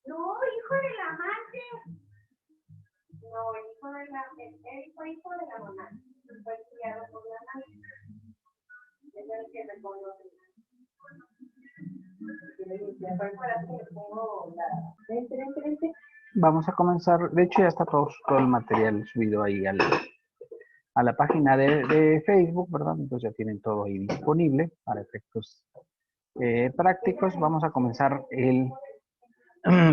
No, hijo de la madre. No, hijo de la, él fue hijo de la mamá. Fue criado por la madre. Es el que reconoce. Vamos a comenzar. De hecho, ya está todo el material subido ahí a la página de Facebook, ¿verdad? Entonces ya tienen todo ahí disponible para efectos prácticos. Vamos a comenzar el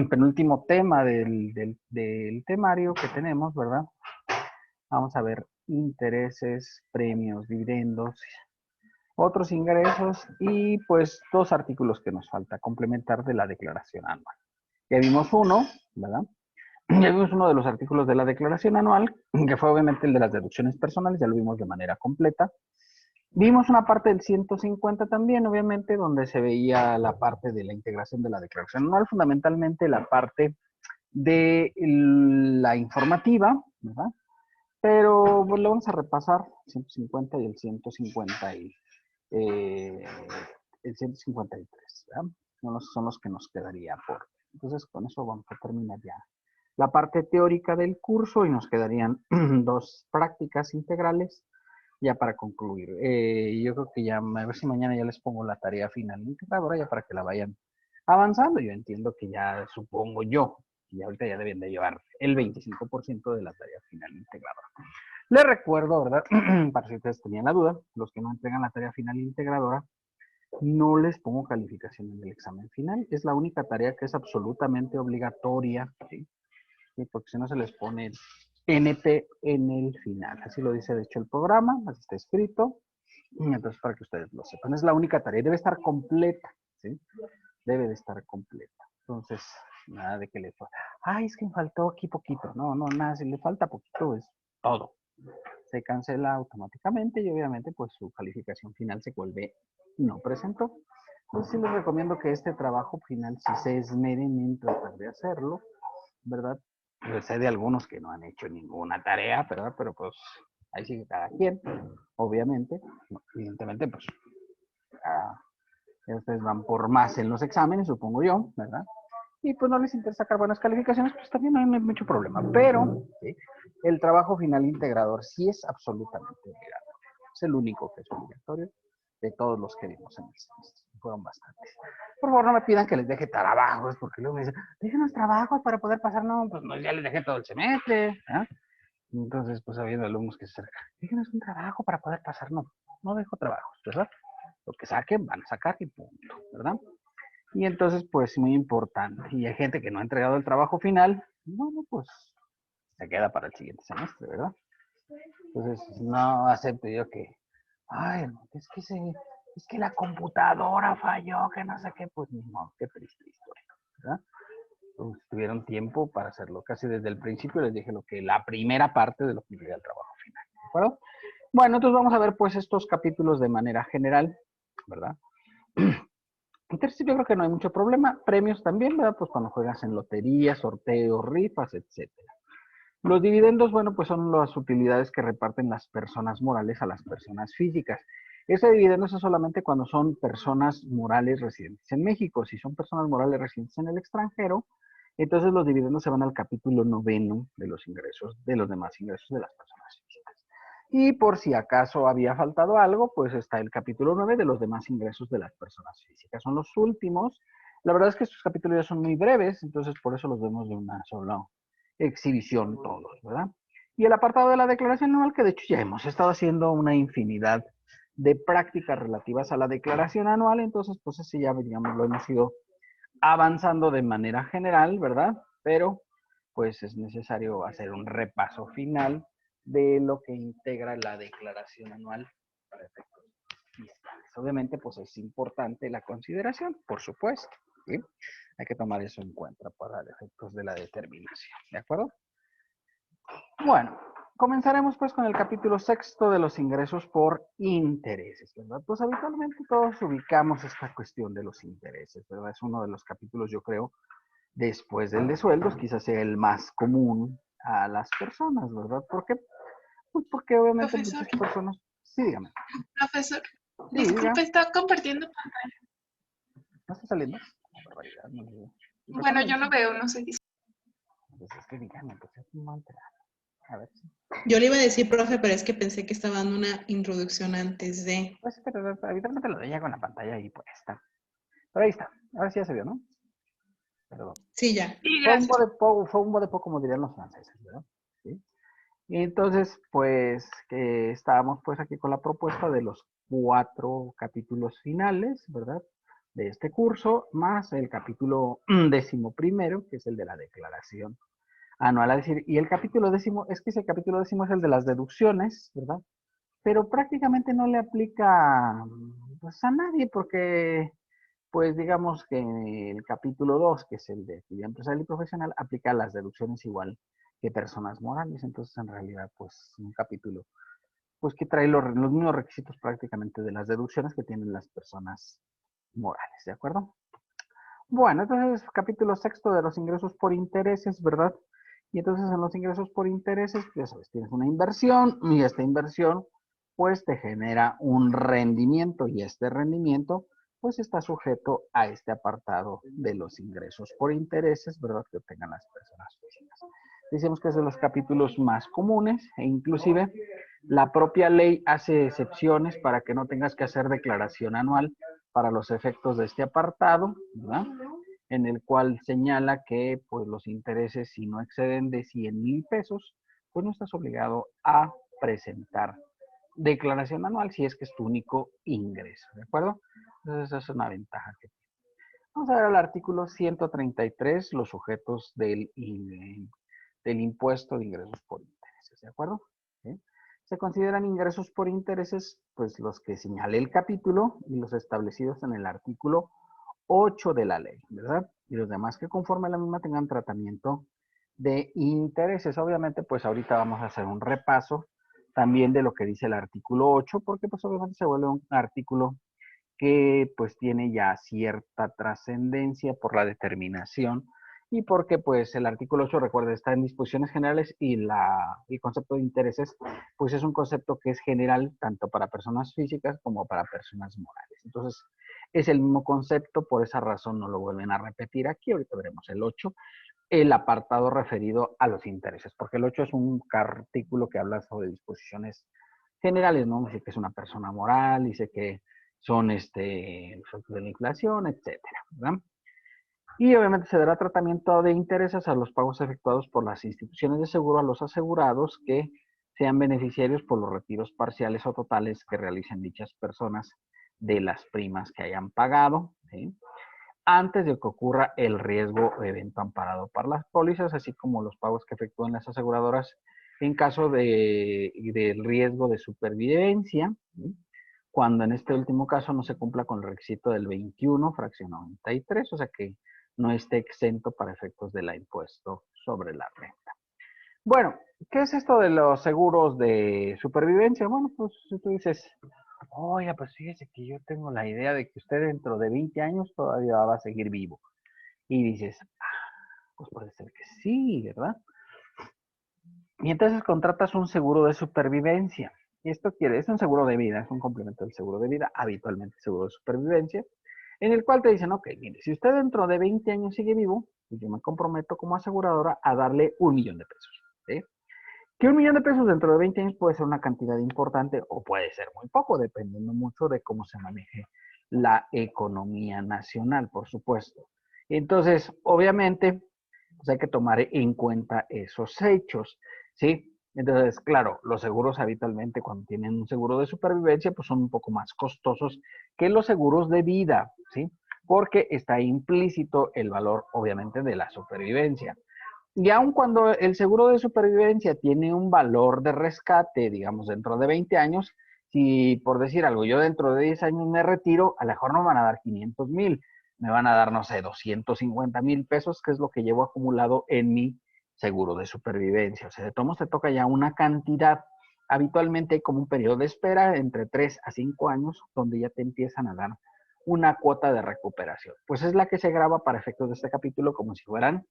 penúltimo tema del temario que tenemos, ¿verdad? Vamos a ver intereses, premios, dividendos, otros ingresos y pues dos artículos que nos falta complementar de la declaración anual. Ya vimos uno, ¿verdad? Ya vimos uno de los artículos de la declaración anual, que fue obviamente el de las deducciones personales, ya lo vimos de manera completa. Vimos una parte del 150 también, obviamente, donde se veía la parte de la integración de la declaración anual, fundamentalmente la parte de la informativa, ¿verdad? Pero pues, lo vamos a repasar, 150 y el 150 y el 153, ¿verdad? Son los que nos quedaría por. Entonces, con eso vamos a terminar ya la parte teórica del curso y nos quedarían dos prácticas integrales ya para concluir. Yo creo que ya, a ver si mañana ya les pongo la tarea final integradora ya para que la vayan avanzando. Yo entiendo que ya, supongo yo, y ahorita ya deben de llevar el 25% de la tarea final integradora. Les recuerdo, ¿verdad? Para si ustedes tenían la duda, los que no entregan la tarea final integradora, no les pongo calificación en el examen final. Es la única tarea que es absolutamente obligatoria, ¿sí? Porque si no se les pone el NP en el final. Así lo dice de hecho el programa, así está escrito. Entonces, para que ustedes lo sepan, es la única tarea. Debe estar completa, ¿sí? Debe de estar completa. Entonces, nada de que le falta. Ay, es que me faltó aquí poquito. No, no, nada. Si le falta poquito, es todo. Se cancela automáticamente y obviamente, pues su calificación final se vuelve no presentó. Entonces, sí les recomiendo que este trabajo final, si se esmeren en tratar de hacerlo, ¿verdad? Yo sé de algunos que no han hecho ninguna tarea, ¿verdad? Pero pues ahí sigue cada quien, obviamente. Evidentemente, pues ustedes van por más en los exámenes, supongo yo, ¿verdad? Y pues no les interesa sacar buenas calificaciones, pues también no hay mucho problema. Pero ¿sí? El trabajo final integrador sí es absolutamente obligatorio. Es el único que es obligatorio de todos los que vimos en el semestre. Fueron bastantes. Por favor, no me pidan que les deje trabajos, porque luego me dicen, déjenos trabajos para poder pasar. No, pues no, ya les dejé todo el semestre. ¿eh? Entonces, pues habiendo alumnos que se acercan, déjenos un trabajo para poder pasar. No, no dejo trabajos, ¿verdad? Lo que saquen, van a sacar y punto, ¿verdad? Y entonces, pues, muy importante. Y hay gente que no ha entregado el trabajo final, bueno, pues, se queda para el siguiente semestre, ¿verdad? Entonces, no acepto yo que, ay, es que la computadora falló, que no sé qué, pues, no, qué triste historia, ¿verdad? Pues, tuvieron tiempo para hacerlo. Casi desde el principio les dije lo que la primera parte de lo que sería el trabajo final, ¿de acuerdo? Bueno, entonces vamos a ver, pues, estos capítulos de manera general, ¿verdad? Entonces yo creo que no hay mucho problema. Premios también, ¿verdad? Pues cuando juegas en loterías, sorteos, rifas, etcétera. Los dividendos, bueno, pues son las utilidades que reparten las personas morales a las personas físicas. Ese dividendo es solamente cuando son personas morales residentes en México. Si son personas morales residentes en el extranjero, entonces los dividendos se van al capítulo 9 de los ingresos, de los demás ingresos de las personas físicas. Y por si acaso había faltado algo, pues está el capítulo 9 de los demás ingresos de las personas físicas. Son los últimos. La verdad es que estos capítulos ya son muy breves, entonces por eso los vemos de una sola exhibición todos, ¿verdad? Y el apartado de la declaración anual, que de hecho ya hemos estado haciendo una infinidad de prácticas relativas a la declaración anual, entonces pues ese ya, digamos, lo hemos ido avanzando de manera general, ¿verdad? Pero pues es necesario hacer un repaso final de lo que integra la declaración anual para efectos fiscales. Obviamente, pues es importante la consideración, por supuesto, ¿sí? Hay que tomar eso en cuenta para efectos de la determinación, ¿de acuerdo? Bueno, comenzaremos pues con el capítulo sexto de los ingresos por intereses, ¿verdad? Pues habitualmente todos ubicamos esta cuestión de los intereses, ¿verdad? Es uno de los capítulos, yo creo, después del de sueldos, quizás sea el más común a las personas, ¿verdad? ¿Por qué? Pues porque obviamente Profesor, muchas personas... Sí, dígame. profesor, Sí, diga. disculpe, está compartiendo pantalla. ¿No está saliendo? Barbaridad, no sé. Bueno, yo lo veo, no sé. Pues es que díganme, pues es un mal trabajo. A ver si. Yo le iba a decir, profe, pero es que pensé que estaba dando una introducción antes de... Pues pero habitualmente lo veía con la pantalla ahí puesta. Pero ahí está. Ahora sí ya se vio, ¿no? Perdón. Sí, ya. Sí, Fue un gracias. bo de po, como dirían los franceses, ¿verdad? ¿Sí? Y entonces, pues, estábamos pues aquí con la propuesta de los 4 capítulos finales, ¿verdad? De este curso, más el capítulo 11º, que es el de la declaración anual. Es decir, y el capítulo 10, es que ese capítulo 10 es el de las deducciones, ¿verdad? Pero prácticamente no le aplica pues, a nadie, porque pues digamos que el capítulo 2, que es el de actividad empresarial y profesional, aplica las deducciones igual que personas morales. Entonces, en realidad, pues un capítulo pues que trae los mismos requisitos prácticamente de las deducciones que tienen las personas morales, ¿de acuerdo? Bueno, entonces capítulo 6 de los ingresos por intereses, ¿verdad? Y entonces en los ingresos por intereses, ya sabes, tienes una inversión y esta inversión pues te genera un rendimiento y este rendimiento pues está sujeto a este apartado de los ingresos por intereses, ¿verdad? Que obtengan las personas físicas. Decimos que es de los capítulos más comunes e inclusive la propia ley hace excepciones para que no tengas que hacer declaración anual para los efectos de este apartado, ¿verdad? En el cual señala que pues los intereses si no exceden de 100,000 pesos, pues no estás obligado a presentar declaración anual si es que es tu único ingreso, ¿de acuerdo? Entonces esa es una ventaja que tiene. Vamos a ver el artículo 133, los sujetos del impuesto de ingresos por intereses, ¿de acuerdo? ¿Sí? Se consideran ingresos por intereses, pues los que señale el capítulo y los establecidos en el artículo 8 de la ley, ¿verdad? Y los demás que conforme a la misma tengan tratamiento de intereses. Obviamente, pues ahorita vamos a hacer un repaso también de lo que dice el artículo 8, porque pues obviamente se vuelve un artículo que pues tiene ya cierta trascendencia por la determinación y porque pues el artículo 8, recuerda, está en disposiciones generales y el concepto de intereses pues es un concepto que es general tanto para personas físicas como para personas morales. Entonces es el mismo concepto, por esa razón no lo vuelven a repetir aquí. Ahorita veremos el 8, el apartado referido a los intereses, porque el 8 es un artículo que habla sobre disposiciones generales, ¿no? Dice que es una persona moral, dice que son efectos de la inflación, etcétera, ¿verdad? Y obviamente se dará tratamiento de intereses a los pagos efectuados por las instituciones de seguro a los asegurados que sean beneficiarios por los retiros parciales o totales que realicen dichas personas de las primas que hayan pagado, ¿sí? Antes de que ocurra el riesgo o evento amparado para las pólizas, así como los pagos que efectúen las aseguradoras en caso del riesgo de supervivencia, ¿sí? Cuando en este último caso no se cumpla con el requisito del 21, fracción 93, o sea que no esté exento para efectos del impuesto sobre la renta. Bueno, ¿qué es esto de los seguros de supervivencia? Bueno, pues si tú dices, oye, pues fíjese que yo tengo la idea de que usted dentro de 20 años todavía va a seguir vivo. Y dices, pues puede ser que sí, ¿verdad? Y entonces contratas un seguro de supervivencia. Y esto es un seguro de vida, es un complemento del seguro de vida, habitualmente seguro de supervivencia, en el cual te dicen, ok, mire, si usted dentro de 20 años sigue vivo, pues yo me comprometo como aseguradora a darle 1,000,000 de pesos. ¿Sí? Que 1,000,000 de pesos dentro de 20 años puede ser una cantidad importante o puede ser muy poco, dependiendo mucho de cómo se maneje la economía nacional, por supuesto. Entonces, obviamente, pues hay que tomar en cuenta esos hechos, ¿sí? Entonces, claro, los seguros habitualmente cuando tienen un seguro de supervivencia, pues son un poco más costosos que los seguros de vida, ¿sí? Porque está implícito el valor, obviamente, de la supervivencia. Y aun cuando el seguro de supervivencia tiene un valor de rescate, digamos, dentro de 20 años, si por decir algo, yo dentro de 10 años me retiro, a lo mejor no me van a dar 500,000, me van a dar, no sé, 250,000 pesos, que es lo que llevo acumulado en mi seguro de supervivencia. O sea, de todos te toca ya una cantidad. Habitualmente hay como un periodo de espera entre 3 a 5 años, donde ya te empiezan a dar una cuota de recuperación. Pues es la que se graba para efectos de este capítulo como si fueran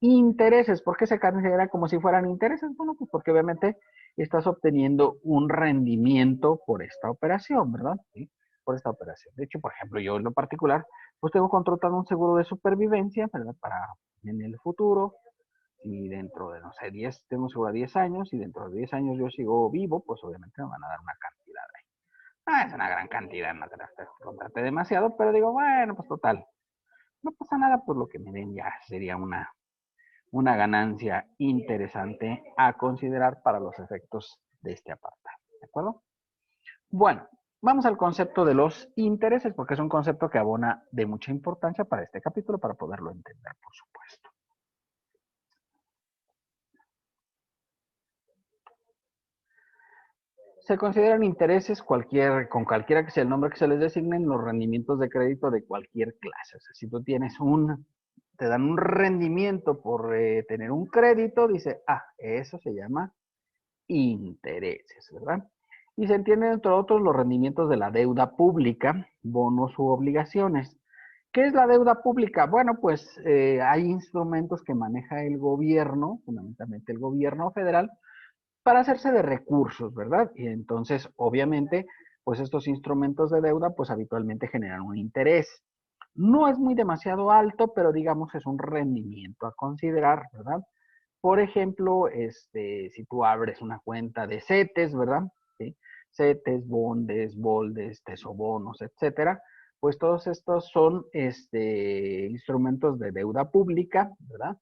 intereses. ¿Por qué se considera como si fueran intereses? Bueno, pues porque obviamente estás obteniendo un rendimiento por esta operación, ¿verdad? ¿Sí? por esta operación. De hecho, por ejemplo, yo en lo particular, pues tengo contratado un seguro de supervivencia, ¿verdad? Para en el futuro, y dentro de, no sé, 10, tengo un seguro a 10 años, y dentro de 10 años yo sigo vivo, pues obviamente me van a dar una cantidad ahí. Es una gran cantidad, no te la contraté demasiado, pero digo, bueno, pues total, no pasa nada, pues lo que me den ya sería una ganancia interesante a considerar para los efectos de este apartado, ¿de acuerdo? Bueno, vamos al concepto de los intereses, porque es un concepto que abona de mucha importancia para este capítulo, para poderlo entender, por supuesto. Se consideran intereses con cualquiera que sea el nombre que se les designen los rendimientos de crédito de cualquier clase. O sea, si tú tienes te dan un rendimiento por tener un crédito, dice, eso se llama intereses, ¿verdad? Y se entiende, entre otros, los rendimientos de la deuda pública, bonos u obligaciones. ¿Qué es la deuda pública? Bueno, pues hay instrumentos que maneja el gobierno, fundamentalmente el gobierno federal, para hacerse de recursos, ¿verdad? Y entonces, obviamente, pues estos instrumentos de deuda, pues habitualmente generan un interés. No es muy demasiado alto, pero digamos es un rendimiento a considerar, ¿verdad? Por ejemplo, si tú abres una cuenta de CETES, ¿verdad? ¿Sí? CETES, bondes, boldes, tesobonos, etcétera, pues todos estos son instrumentos de deuda pública, ¿verdad?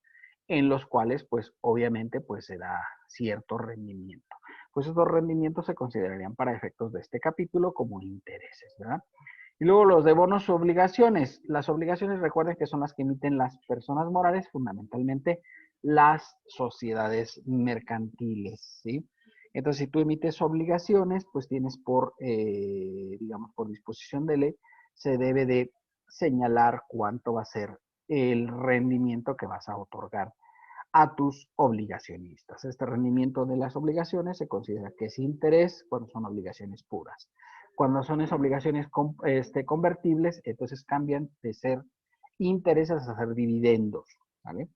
En los cuales, pues, obviamente, pues, se da cierto rendimiento. Pues estos rendimientos se considerarían para efectos de este capítulo como intereses, ¿verdad? Y luego los de bonos o obligaciones. Las obligaciones, recuerden que son las que emiten las personas morales, fundamentalmente las sociedades mercantiles, ¿sí? Entonces, si tú emites obligaciones, pues tienes digamos, por disposición de ley, se debe de señalar cuánto va a ser el rendimiento que vas a otorgar a tus obligacionistas. Este rendimiento de las obligaciones se considera que es interés cuando son obligaciones puras. Cuando son esas obligaciones convertibles, entonces cambian de ser intereses a ser dividendos, ¿vale?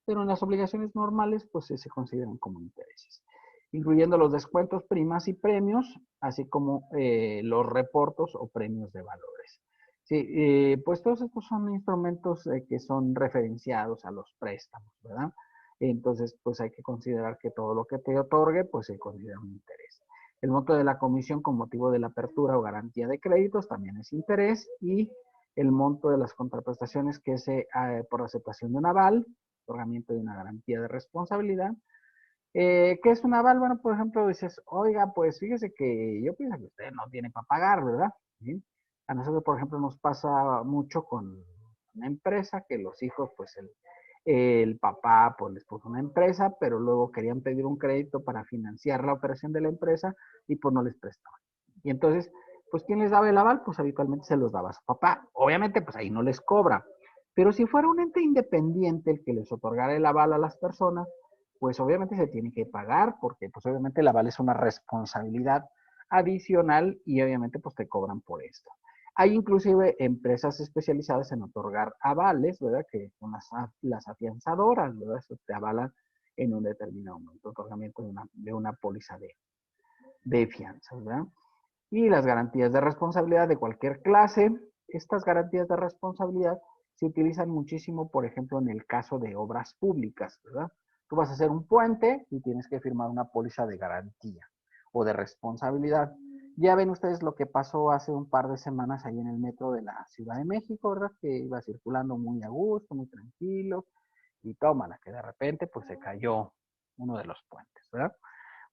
Pero en las obligaciones normales, pues se consideran como intereses, incluyendo los descuentos, primas y premios, así como los reportos o premios de valores. Sí, pues todos estos son instrumentos que son referenciados a los préstamos, ¿verdad? Entonces, pues hay que considerar que todo lo que te otorgue, pues se considera un interés. El monto de la comisión con motivo de la apertura o garantía de créditos también es interés, y el monto de las contraprestaciones que se por aceptación de un aval, otorgamiento de una garantía de responsabilidad. ¿Qué es un aval? Bueno, por ejemplo, dices, oiga, pues fíjese que yo pienso que usted no tiene para pagar, ¿verdad? ¿Sí? A nosotros, por ejemplo, nos pasa mucho con una empresa que los hijos, pues el papá pues les puso una empresa, pero luego querían pedir un crédito para financiar la operación de la empresa y pues no les prestaban. Y entonces, pues ¿quién les daba el aval? Pues habitualmente se los daba a su papá. Obviamente, pues ahí no les cobra. Pero si fuera un ente independiente el que les otorgara el aval a las personas, pues obviamente se tiene que pagar, porque pues obviamente el aval es una responsabilidad adicional y obviamente pues te cobran por esto. Hay inclusive empresas especializadas en otorgar avales, ¿verdad? Que son las afianzadoras, ¿verdad? Eso te avalan en un determinado momento, otorgamiento de una póliza de fianzas, ¿verdad? Y las garantías de responsabilidad de cualquier clase. Estas garantías de responsabilidad se utilizan muchísimo, por ejemplo, en el caso de obras públicas, ¿verdad? Tú vas a hacer un puente y tienes que firmar una póliza de garantía o de responsabilidad. Ya ven ustedes lo que pasó hace un par de semanas ahí en el metro de la Ciudad de México, ¿verdad? Que iba circulando muy a gusto, muy tranquilo, y tómala, que de repente pues se cayó uno de los puentes, ¿verdad?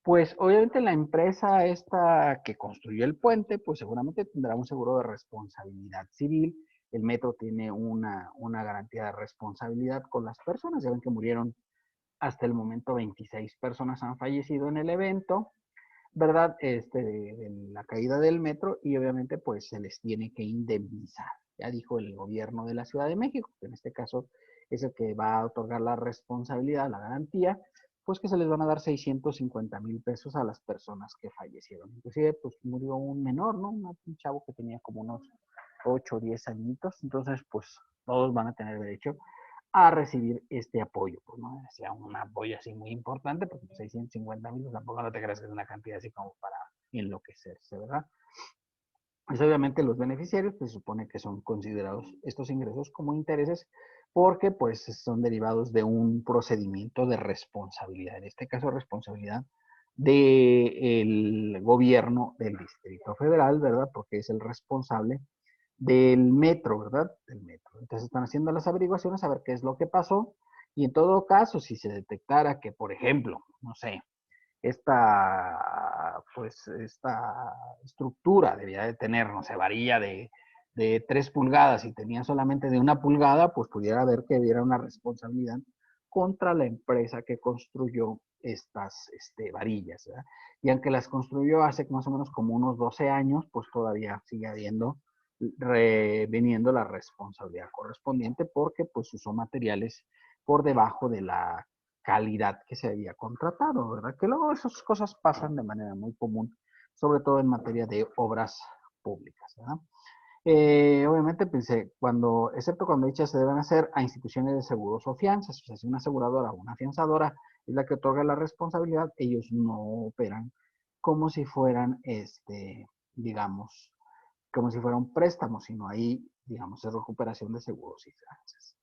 Pues obviamente la empresa esta que construyó el puente, pues seguramente tendrá un seguro de responsabilidad civil. El metro tiene una garantía de responsabilidad con las personas. Ya ven que murieron hasta el momento 26 personas han fallecido en el evento, ¿verdad? De la caída del metro, y obviamente pues se les tiene que indemnizar. Ya dijo el gobierno de la Ciudad de México, que en este caso es el que va a otorgar la responsabilidad, la garantía, pues que se les van a dar 650,000 pesos a las personas que fallecieron. Inclusive pues murió un menor, ¿no? Un chavo que tenía como unos 8 o 10 añitos, entonces pues todos van a tener derecho a recibir este apoyo, pues no sea un apoyo así muy importante, porque 650,000 tampoco no te creas que es una cantidad así como para enloquecerse, ¿verdad? Pues obviamente los beneficiarios, pues se supone que son considerados estos ingresos como intereses porque pues son derivados de un procedimiento de responsabilidad, en este caso responsabilidad del gobierno del Distrito Federal, ¿verdad? Porque es el responsable del metro, ¿verdad? Del metro. Entonces están haciendo las averiguaciones a ver qué es lo que pasó y en todo caso, si se detectara que, por ejemplo, no sé, esta estructura debía de tener, no sé, varilla de 3 pulgadas y tenía solamente de 1 pulgada, pues pudiera haber que hubiera una responsabilidad contra la empresa que construyó estas varillas, ¿verdad? Y aunque las construyó hace más o menos como unos 12 años, pues todavía sigue habiendo, viniendo la responsabilidad correspondiente porque pues usó materiales por debajo de la calidad que se había contratado, ¿verdad? Que luego esas cosas pasan de manera muy común, sobre todo en materia de obras públicas, ¿verdad? Obviamente pensé, excepto cuando dichas se deben hacer a instituciones de seguros o fianzas, o sea, si una aseguradora o una fianzadora es la que otorga la responsabilidad, ellos no operan como si fueran, digamos, como si fuera un préstamo, sino ahí, digamos, es recuperación de seguros y fianzas.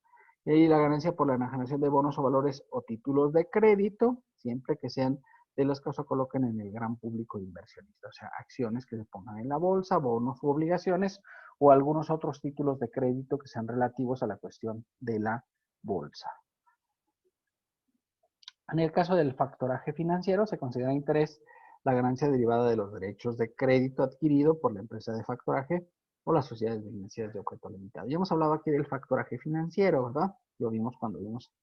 Y la ganancia por la enajenación de bonos o valores o títulos de crédito, siempre que sean de los que se coloquen en el gran público inversionista, o sea, acciones que se pongan en la bolsa, bonos u obligaciones, o algunos otros títulos de crédito que sean relativos a la cuestión de la bolsa. En el caso del factoraje financiero, se considera interés la ganancia derivada de los derechos de crédito adquirido por la empresa de factoraje o las sociedades financieras de objeto limitado. Ya hemos hablado aquí del factoraje financiero, ¿verdad? Lo vimos cuando vimos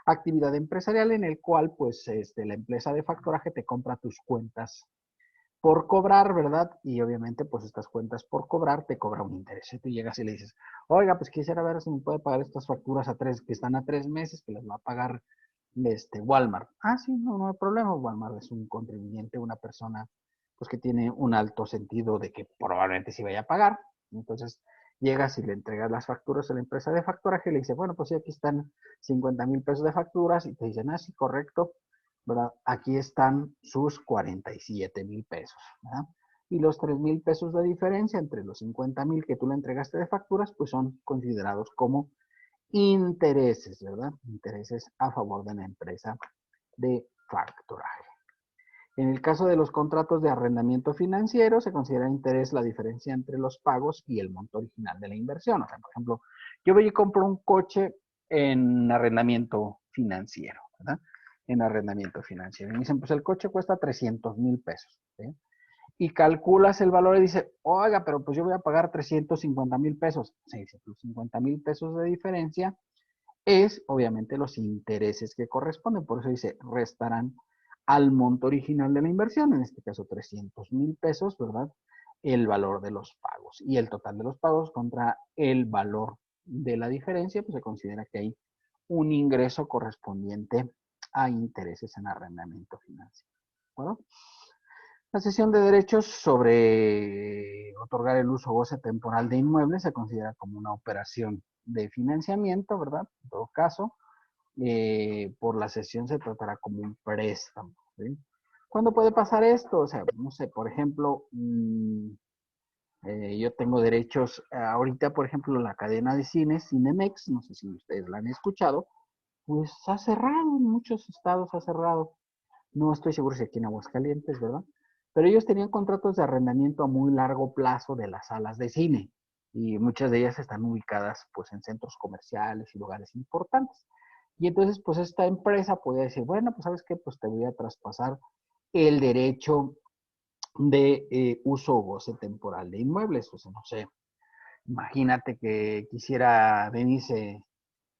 actividad empresarial en el cual, pues, la empresa de factoraje te compra tus cuentas por cobrar, ¿verdad? Y obviamente, pues, estas cuentas por cobrar te cobra un interés. Y tú llegas y le dices, oiga, pues quisiera ver si me puede pagar estas facturas que están a 3 meses, que las va a pagar Walmart. Ah, sí, no, no hay problema. Walmart es un contribuyente, una persona pues que tiene un alto sentido de que probablemente sí vaya a pagar. Entonces llegas y le entregas las facturas a la empresa de factoraje y le dice, bueno, pues sí, aquí están 50,000 pesos de facturas y te dicen, ah, sí, correcto, ¿verdad? Aquí están sus 47,000 pesos, ¿verdad? Y los 3,000 pesos de diferencia entre los 50,000 que tú le entregaste de facturas, pues son considerados como intereses, ¿verdad? Intereses a favor de la empresa de factoraje. En el caso de los contratos de arrendamiento financiero, se considera interés la diferencia entre los pagos y el monto original de la inversión. O sea, por ejemplo, yo voy y compro un coche en arrendamiento financiero, ¿verdad? En arrendamiento financiero. Y me dicen, pues el coche cuesta 300,000 pesos, ¿sí? Y calculas el valor y dice, oiga, pero pues yo voy a pagar 350,000 pesos. Se dice, los 50,000 pesos de diferencia es obviamente los intereses que corresponden. Por eso dice, restarán al monto original de la inversión, en este caso 300,000 pesos, ¿verdad? El valor de los pagos. Y el total de los pagos contra el valor de la diferencia, pues se considera que hay un ingreso correspondiente a intereses en arrendamiento financiero. ¿De acuerdo? La cesión de derechos sobre otorgar el uso o goce temporal de inmuebles se considera como una operación de financiamiento, ¿verdad? En todo caso, por la cesión se tratará como un préstamo, ¿sí? ¿Cuándo puede pasar esto? O sea, no sé, por ejemplo, yo tengo derechos, ahorita, por ejemplo, la cadena de cines, Cinemex, no sé si ustedes la han escuchado, pues ha cerrado, en muchos estados ha cerrado. No estoy seguro si aquí en Aguascalientes, ¿verdad? Pero ellos tenían contratos de arrendamiento a muy largo plazo de las salas de cine y muchas de ellas están ubicadas pues en centros comerciales y lugares importantes. Y entonces pues esta empresa podía decir, bueno, pues sabes qué, pues te voy a traspasar el derecho de uso o goce temporal de inmuebles. O sea, no sé, imagínate que quisiera venirse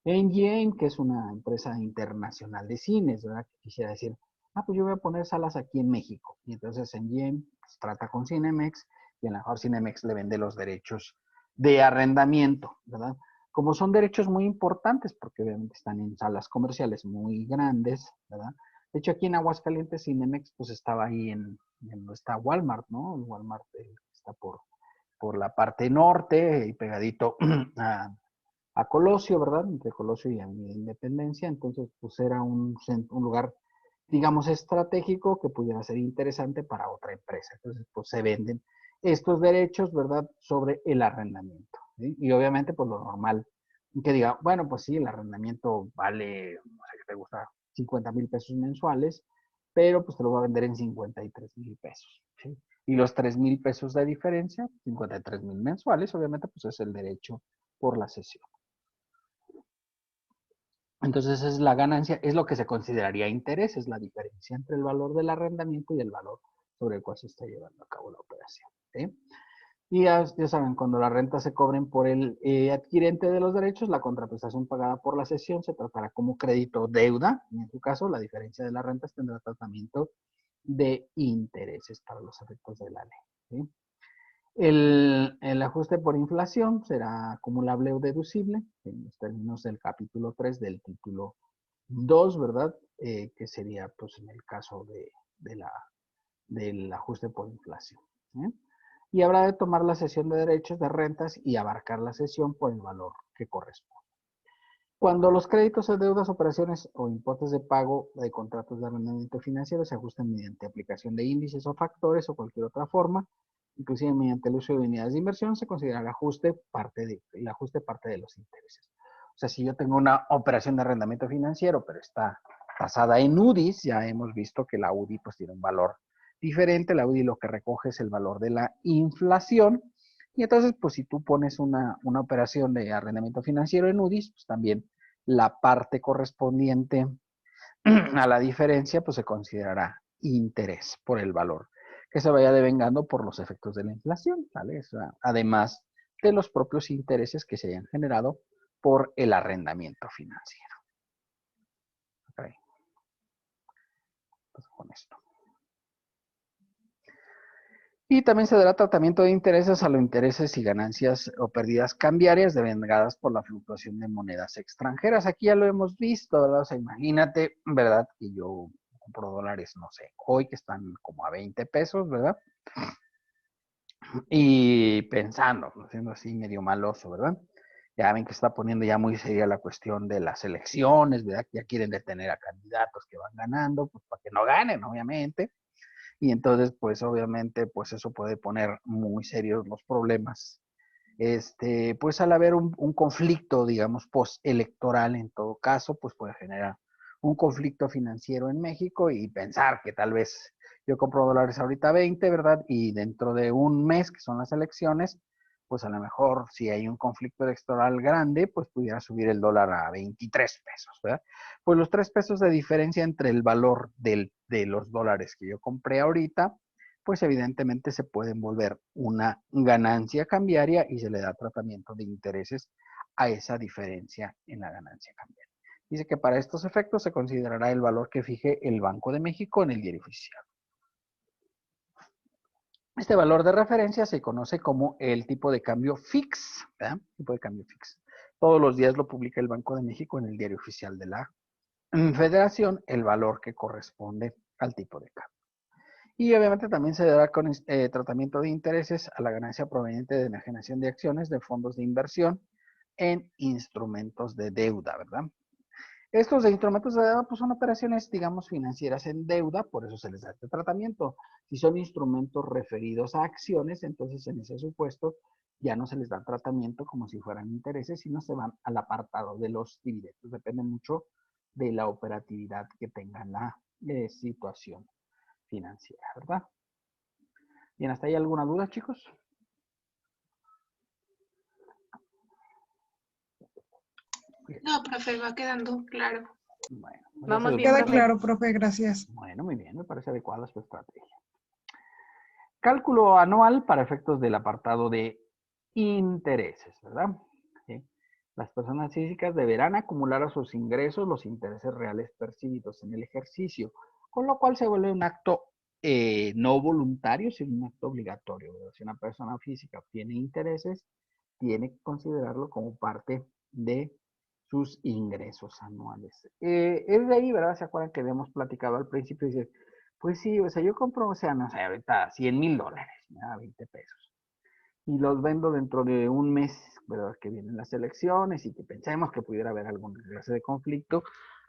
NGN, que es una empresa internacional de cines, ¿verdad? Que quisiera decir, ah, pues yo voy a poner salas aquí en México. Y entonces NGN pues, trata con Cinemex y a lo mejor Cinemex le vende los derechos de arrendamiento, ¿verdad? Como son derechos muy importantes, porque obviamente están en salas comerciales muy grandes, ¿verdad? De hecho, aquí en Aguascalientes, Cinemex, pues estaba ahí donde está Walmart, ¿no? Walmart está por la parte norte y pegadito a Colosio, ¿verdad? Entre Colosio y Avenida Independencia. Entonces, pues era un lugar, digamos, estratégico que pudiera ser interesante para otra empresa. Entonces, pues se venden estos derechos, ¿verdad?, sobre el arrendamiento, ¿sí? Y obviamente, pues lo normal, que diga, bueno, pues sí, el arrendamiento vale, no sé qué te gusta, 50,000 pesos mensuales, pero pues te lo voy a vender en 53,000 pesos, ¿sí? Y los 3,000 pesos de diferencia, 53,000 mensuales, obviamente, pues es el derecho por la cesión. Entonces es la ganancia, es lo que se consideraría interés, es la diferencia entre el valor del arrendamiento y el valor sobre el cual se está llevando a cabo la operación, ¿sí? Y ya saben, cuando las rentas se cobren por el adquirente de los derechos, la contraprestación pagada por la cesión se tratará como crédito o deuda. Y en su caso, la diferencia de las rentas tendrá tratamiento de intereses para los efectos de la ley, ¿sí? El ajuste por inflación será acumulable o deducible en los términos del capítulo 3 del título 2, ¿verdad? Que sería, pues, en el caso del ajuste por inflación, ¿eh? Y habrá de tomar la cesión de derechos de rentas y abarcar la cesión por el valor que corresponde. Cuando los créditos o deudas, operaciones o importes de pago de contratos de arrendamiento financiero se ajustan mediante aplicación de índices o factores o cualquier otra forma, inclusive mediante el uso de unidades de inversión, se considera el ajuste parte de los intereses. O sea, si yo tengo una operación de arrendamiento financiero, pero está tasada en UDIs, ya hemos visto que la UDI pues tiene un valor diferente. La UDI lo que recoge es el valor de la inflación. Y entonces, pues si tú pones una operación de arrendamiento financiero en UDIs, pues también la parte correspondiente a la diferencia, pues se considerará interés por el valor que se vaya devengando por los efectos de la inflación, ¿vale? O sea, además de los propios intereses que se hayan generado por el arrendamiento financiero. Okay. Pues con esto. Y también se dará tratamiento de intereses a los intereses y ganancias o pérdidas cambiarias devengadas por la fluctuación de monedas extranjeras. Aquí ya lo hemos visto, ¿verdad? O sea, imagínate, ¿verdad? Que yo compro dólares, no sé, hoy que están como a 20 pesos, ¿verdad? Y pensando, siendo así medio maloso, ¿verdad? Ya ven que está poniendo ya muy seria la cuestión de las elecciones, ¿verdad? Que ya quieren detener a candidatos que van ganando, pues para que no ganen, obviamente. Y entonces, pues obviamente, pues eso puede poner muy serios los problemas. Pues al haber un conflicto, digamos, postelectoral en todo caso, pues puede generar un conflicto financiero en México y pensar que tal vez yo compro dólares ahorita 20, ¿verdad? Y dentro de un mes, que son las elecciones, pues a lo mejor si hay un conflicto electoral grande, pues pudiera subir el dólar a 23 pesos, ¿verdad? Pues los 3 pesos de diferencia entre el valor de los dólares que yo compré ahorita, pues evidentemente se pueden volver una ganancia cambiaria y se le da tratamiento de intereses a esa diferencia en la ganancia cambiaria. Dice que para estos efectos se considerará el valor que fije el Banco de México en el diario oficial. Este valor de referencia se conoce como el tipo de cambio fix, ¿verdad? Tipo de cambio fix. Todos los días lo publica el Banco de México en el diario oficial de la Federación, el valor que corresponde al tipo de cambio. Y obviamente también se dará con tratamiento de intereses a la ganancia proveniente de enajenación de acciones de fondos de inversión en instrumentos de deuda, ¿verdad? Estos de instrumentos de deuda pues son operaciones, digamos, financieras en deuda, por eso se les da este tratamiento. Si son instrumentos referidos a acciones, entonces en ese supuesto ya no se les da tratamiento como si fueran intereses, sino se van al apartado de los dividendos. Depende mucho de la operatividad que tenga la situación financiera, ¿verdad? Bien, ¿hasta ahí alguna duda, chicos? No, profe, va quedando claro. Bueno, pues Vamos eso bien, es Queda profe. claro, profe, gracias. bueno, muy bien, me parece adecuada su estrategia. Cálculo anual para efectos del apartado de intereses, ¿verdad? ¿Sí? Las personas físicas deberán acumular a sus ingresos los intereses reales percibidos en el ejercicio, con lo cual se vuelve un acto no voluntario, sino un acto obligatorio, ¿verdad? Si una persona física obtiene intereses, tiene que considerarlo como parte de sus ingresos anuales. Es de ahí, ¿verdad? ¿Se acuerdan que habíamos platicado al principio? Dice, pues sí, o sea, yo compro, o sea, no sé, ahorita 100,000 dólares, ¿verdad? 20 pesos. Y los vendo dentro de un mes, ¿verdad? Que vienen las elecciones y que pensemos que pudiera haber alguna clase de conflicto,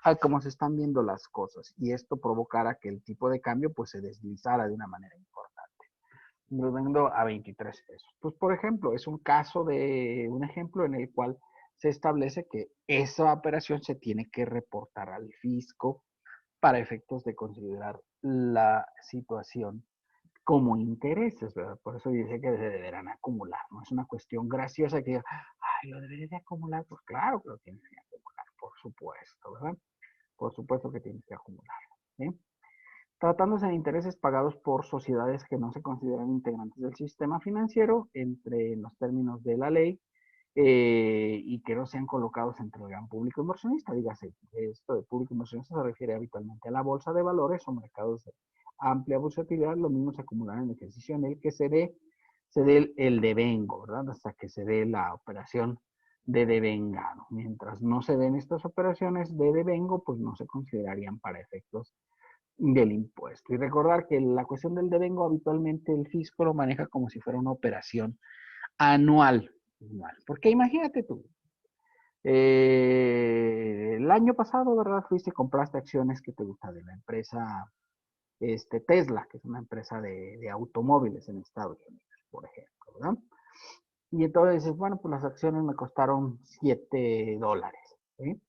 a cómo se están viendo las cosas. Y esto provocara que el tipo de cambio, pues, se deslizara de una manera importante. Lo vendo a 23 pesos. Pues, por ejemplo, es un caso de un ejemplo en el cual se establece que esa operación se tiene que reportar al fisco para efectos de considerar la situación como intereses, ¿verdad? Por eso dice que se deberán acumular, no es una cuestión graciosa que diga, ay, lo debería de acumular, pues claro que lo tienes que acumular, por supuesto, ¿verdad? Por supuesto que tienes que acumular, ¿sí? Tratándose de intereses pagados por sociedades que no se consideran integrantes del sistema financiero, entre los términos de la ley, y que no sean colocados entre el gran público inversionista. Dígase, esto de público inversionista se refiere habitualmente a la bolsa de valores o mercados de amplia bursátilidad. Lo mismo se acumulará en el ejercicio en el que se dé el devengo, ¿verdad? Hasta que se dé la operación de devengado. Mientras no se den estas operaciones de devengo, pues no se considerarían para efectos del impuesto. Y recordar que la cuestión del devengo habitualmente el fisco lo maneja como si fuera una operación anual. Porque imagínate tú, el año pasado, ¿verdad? Fuiste y compraste acciones que te gustan de la empresa Tesla, que es una empresa de automóviles en Estados Unidos, por ejemplo, ¿verdad? Y entonces dices, bueno, pues las acciones me costaron $7, ¿sí?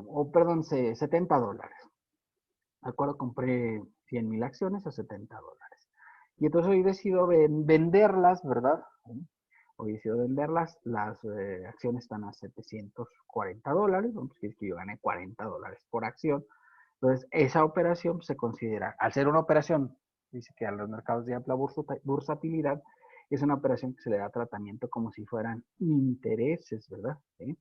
O perdón, $70. ¿De acuerdo? Compré 100,000 acciones a $70. Y entonces hoy decido venderlas, ¿verdad? Hoy decido venderlas, las acciones están a $740, ¿no? Pues que yo gané $40 por acción. Entonces, esa operación se considera, al ser una operación, dice que a los mercados de amplia bursatilidad, es una operación que se le da tratamiento como si fueran intereses, ¿verdad? ¿Sí?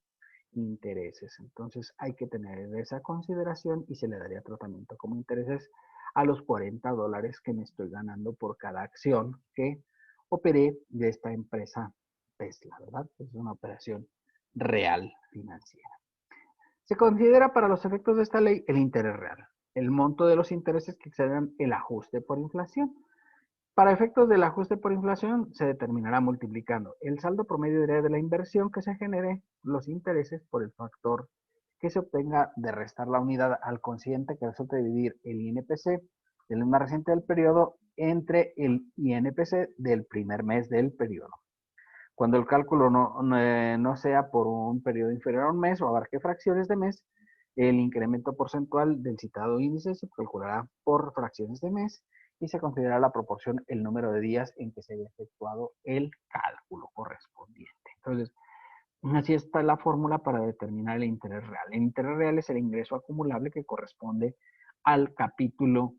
Intereses. Entonces hay que tener esa consideración y se le daría tratamiento como intereses a los $40 que me estoy ganando por cada acción que operé de esta empresa Tesla, ¿verdad? Es una operación real financiera. Se considera para los efectos de esta ley el interés real, el monto de los intereses que exceden el ajuste por inflación. Para efectos del ajuste por inflación, se determinará multiplicando el saldo promedio diario de la inversión que se genere, los intereses por el factor que se obtenga de restar la unidad al cociente que resulte dividir el INPC del más reciente del periodo entre el INPC del primer mes del periodo. Cuando el cálculo no sea por un periodo inferior a un mes o abarque fracciones de mes, el incremento porcentual del citado índice se calculará por fracciones de mes y se considerará la proporción el número de días en que se haya efectuado el cálculo correspondiente. Entonces, así está la fórmula para determinar el interés real. El interés real es el ingreso acumulable que corresponde al capítulo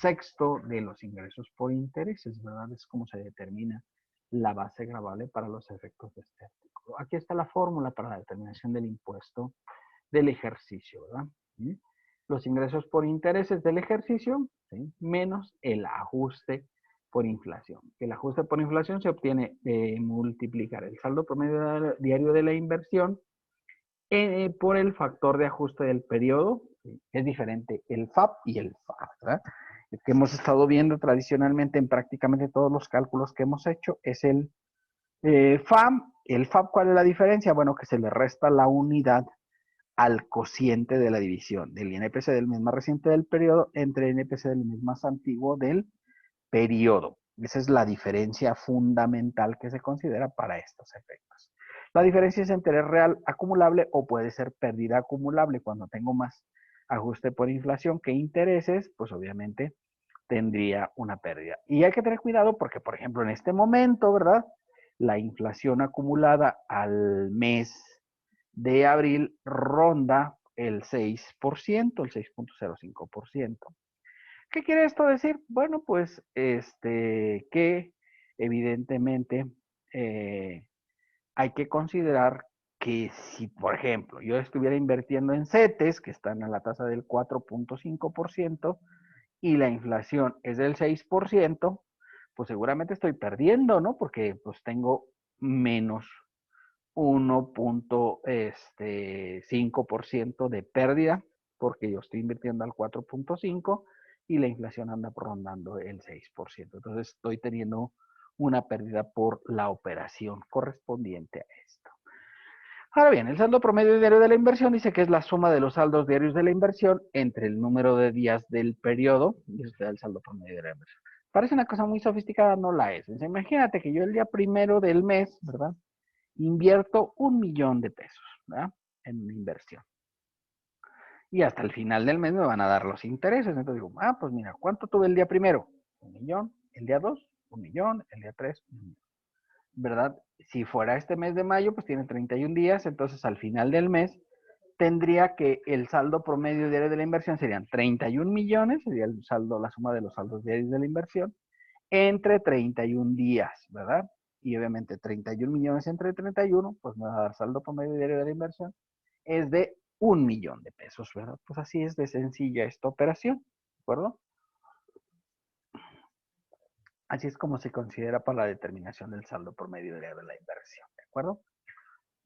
sexto de los ingresos por intereses, ¿verdad? Es como se determina la base gravable para los efectos de este artículo. Aquí está la fórmula para la determinación del impuesto del ejercicio, ¿verdad? ¿Sí? Los ingresos por intereses del ejercicio, ¿sí? Menos el ajuste por inflación. El ajuste por inflación se obtiene de multiplicar el saldo promedio diario de la inversión por el factor de ajuste del periodo. ¿Sí? Es diferente el FAB y el FAB, ¿verdad? El que hemos estado viendo tradicionalmente en prácticamente todos los cálculos que hemos hecho es el FAB. El FAB, ¿cuál es la diferencia? Bueno, que se le resta la unidad al cociente de la división del INPC del mes más reciente del periodo entre el INPC del mes más antiguo del periodo. Esa es la diferencia fundamental que se considera para estos efectos. La diferencia es interés real acumulable o puede ser pérdida acumulable. Cuando tengo más ajuste por inflación que intereses, pues obviamente tendría una pérdida. Y hay que tener cuidado porque, por ejemplo, en este momento, ¿verdad? La inflación acumulada al mes de abril ronda el 6%, el 6.05%. ¿Qué quiere esto decir? Bueno, pues que evidentemente hay que considerar que si, por ejemplo, yo estuviera invirtiendo en CETES, que están a la tasa del 4.5%, y la inflación es del 6%, pues seguramente estoy perdiendo, ¿no? Porque pues tengo menos 1.5% de pérdida, porque yo estoy invirtiendo al 4.5% y la inflación anda rondando el 6%. Entonces estoy teniendo una pérdida por la operación correspondiente a esto. Ahora bien, el saldo promedio diario de la inversión dice que es la suma de los saldos diarios de la inversión entre el número de días del periodo, y eso da el saldo promedio de la inversión. Parece una cosa muy sofisticada, no la es. Entonces, imagínate que yo el día primero del mes, ¿verdad? Invierto 1,000,000 de pesos, ¿verdad? En una inversión. Y hasta el final del mes me van a dar los intereses. Entonces digo, pues mira, ¿cuánto tuve el día primero? 1,000,000. El día 2, 1,000,000. El día 3, 1,000,000. ¿Verdad? Si fuera este mes de mayo, pues tiene 31 días. Entonces al final del mes tendría que el saldo promedio diario de la inversión serían 31 millones, sería el saldo, la suma de los saldos diarios de la inversión, entre 31 días, ¿verdad? Y obviamente 31 millones entre 31, pues me va a dar saldo promedio diario de la inversión, es de 1,000,000 de pesos, ¿verdad? Pues así es de sencilla esta operación, ¿de acuerdo? Así es como se considera para la determinación del saldo promedio diario de la inversión, ¿de acuerdo?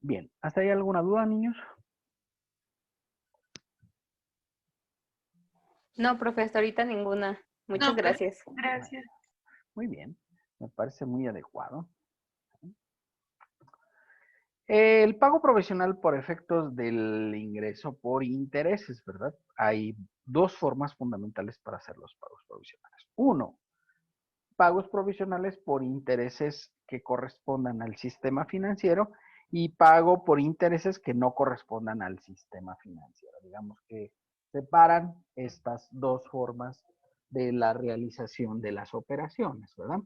Bien, ¿hasta ahí alguna duda, niños? No, profe, hasta ahorita ninguna. Muchas No, pues, gracias. gracias. Muy bien, me parece muy adecuado. El pago provisional por efectos del ingreso por intereses, ¿verdad? Hay dos formas fundamentales para hacer los pagos provisionales. Uno, pagos provisionales por intereses que correspondan al sistema financiero y pago por intereses que no correspondan al sistema financiero. Digamos que separan estas dos formas de la realización de las operaciones, ¿verdad?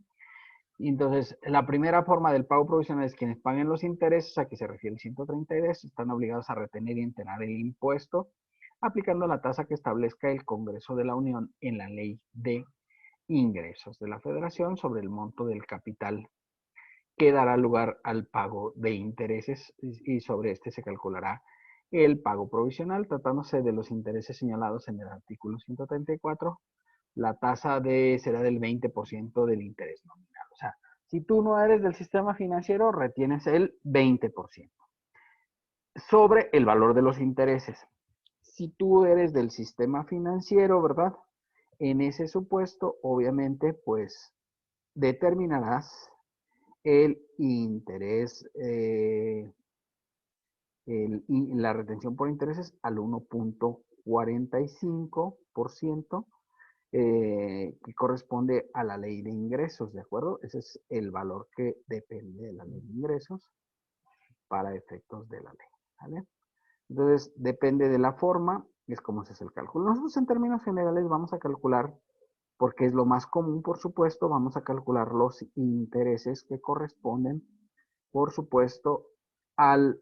Y entonces, la primera forma del pago provisional es quienes paguen los intereses, a que se refiere el 132, están obligados a retener y enterar el impuesto, aplicando la tasa que establezca el Congreso de la Unión en la Ley de Ingresos de la Federación sobre el monto del capital que dará lugar al pago de intereses y sobre este se calculará el pago provisional, tratándose de los intereses señalados en el artículo 134. La tasa será del 20% del interés nominal. O sea, si tú no eres del sistema financiero, retienes el 20% sobre el valor de los intereses. Si tú eres del sistema financiero, ¿verdad? En ese supuesto, obviamente, pues determinarás el interés, la retención por intereses al 1,45%, que corresponde a la ley de ingresos, ¿de acuerdo? Ese es el valor que depende de la ley de ingresos para efectos de la ley, ¿vale? Entonces, depende de la forma, es como se hace el cálculo. Nosotros en términos generales vamos a calcular, porque es lo más común, por supuesto, vamos a calcular los intereses que corresponden, por supuesto, al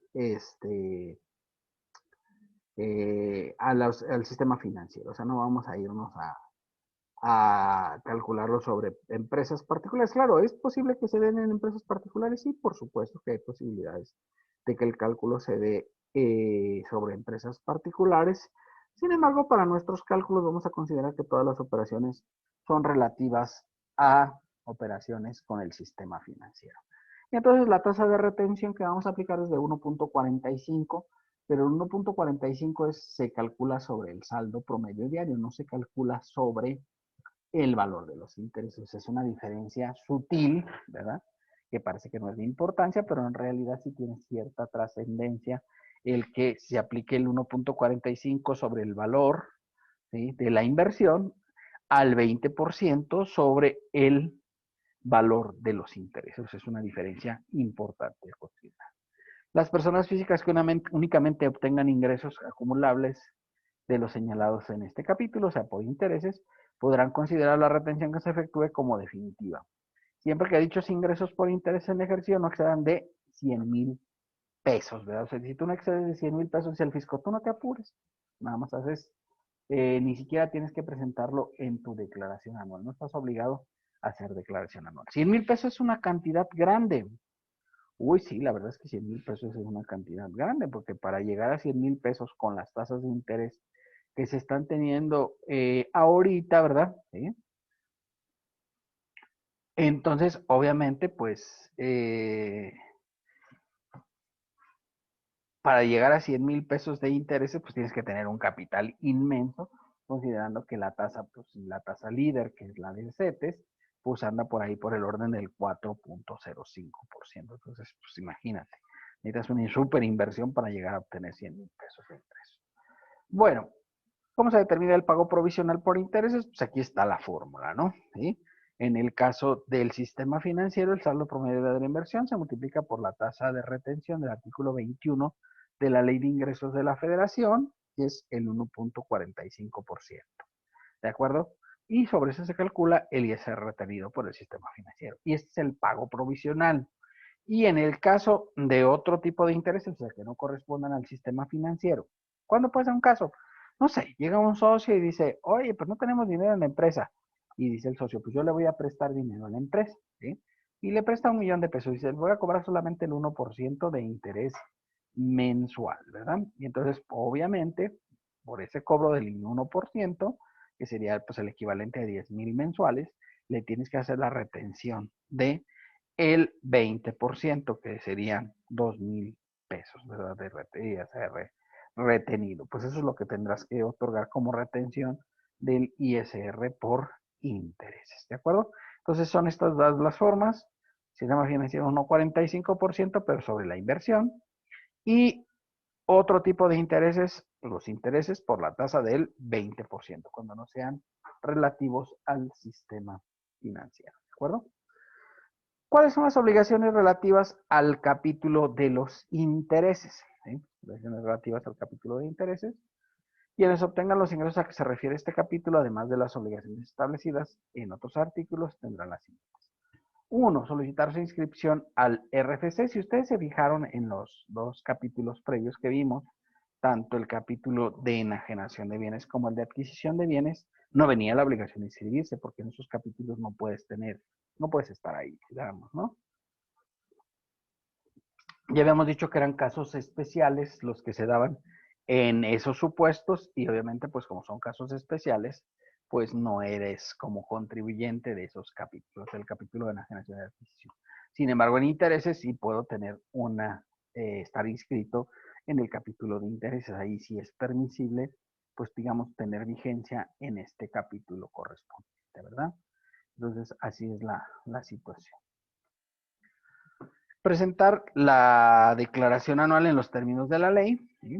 al sistema financiero. O sea, no vamos a irnos a calcularlo sobre empresas particulares. Claro, ¿es posible que se den en empresas particulares? Sí, por supuesto que hay posibilidades de que el cálculo se dé sobre empresas particulares. Sin embargo, para nuestros cálculos vamos a considerar que todas las operaciones son relativas a operaciones con el sistema financiero. Y entonces la tasa de retención que vamos a aplicar es de 1,45, pero el 1,45 se calcula sobre el saldo promedio diario, no se calcula sobre el valor de los intereses. Es una diferencia sutil, ¿verdad? Que parece que no es de importancia, pero en realidad sí tiene cierta trascendencia el que se aplique el 1,45 sobre el valor, ¿sí?, de la inversión al 20% sobre el valor de los intereses. Es una diferencia importante de considerar. Las personas físicas que únicamente obtengan ingresos acumulables de los señalados en este capítulo, o sea, por intereses, podrán considerar la retención que se efectúe como definitiva, siempre que dichos ingresos por interés en ejercicio no excedan de 100,000 pesos, ¿verdad? O sea, si tú no excedes de 100,000 pesos, dice el fisco, tú no te apures, nada más haces, ni siquiera tienes que presentarlo en tu declaración anual, no estás obligado a hacer declaración anual. 100,000 pesos es una cantidad grande. Uy, sí, la verdad es que 100,000 pesos es una cantidad grande, porque para llegar a 100,000 pesos con las tasas de interés que se están teniendo ahorita, ¿verdad? ¿Sí? Entonces, obviamente, pues, para llegar a 100,000 pesos de intereses, pues tienes que tener un capital inmenso, considerando que la tasa, pues, la tasa líder, que es la de CETES, pues anda por ahí por el orden del 4,05%. Entonces, pues imagínate, necesitas una súper inversión para llegar a obtener 100,000 pesos de ingresos. Bueno, ¿cómo se determina el pago provisional por intereses? Pues aquí está la fórmula, ¿no? ¿Sí? En el caso del sistema financiero, el saldo promedio de la inversión se multiplica por la tasa de retención del artículo 21 de la Ley de Ingresos de la Federación, que es el 1.45%. ¿De acuerdo? Y sobre eso se calcula el ISR retenido por el sistema financiero. Y este es el pago provisional. Y en el caso de otro tipo de intereses, o sea, que no correspondan al sistema financiero, ¿cuándo puede ser un caso? No sé, llega un socio y dice, oye, pues no tenemos dinero en la empresa. Y dice el socio, pues yo le voy a prestar dinero a la empresa, ¿sí? Y le presta 1.000.000 de pesos. Y dice, voy a cobrar solamente el 1% de interés mensual, ¿verdad? Y entonces, obviamente, por ese cobro del 1%, que sería pues el equivalente a 10,000 mensuales, le tienes que hacer la retención de el 20%, que serían 2,000 pesos, ¿verdad? De ISR retenido. Pues eso es lo que tendrás que otorgar como retención del ISR por intereses, ¿de acuerdo? Entonces son estas dos las formas. Sistema financiero 1,45%, pero sobre la inversión. Y otro tipo de intereses, los intereses por la tasa del 20%, cuando no sean relativos al sistema financiero, ¿de acuerdo? ¿Cuáles son las obligaciones relativas al capítulo de los intereses? ¿Sí? Obligaciones relativas al capítulo de intereses. Quienes obtengan los ingresos a que se refiere este capítulo, además de las obligaciones establecidas en otros artículos, tendrán las siguientes. 1. Solicitar su inscripción al RFC. Si ustedes se fijaron en los dos capítulos previos que vimos, tanto el capítulo de enajenación de bienes como el de adquisición de bienes, no venía la obligación de inscribirse, porque en esos capítulos no puedes estar ahí, digamos, ¿no? Ya habíamos dicho que eran casos especiales los que se daban en esos supuestos y obviamente pues como son casos especiales, pues no eres como contribuyente de esos capítulos, del capítulo de enajenación y adquisición. Sin embargo, en intereses sí puedo tener estar inscrito en el capítulo de intereses. Ahí sí es permisible, pues digamos, tener vigencia en este capítulo correspondiente, ¿verdad? Entonces, así es la situación. Presentar la declaración anual en los términos de la ley, ¿sí?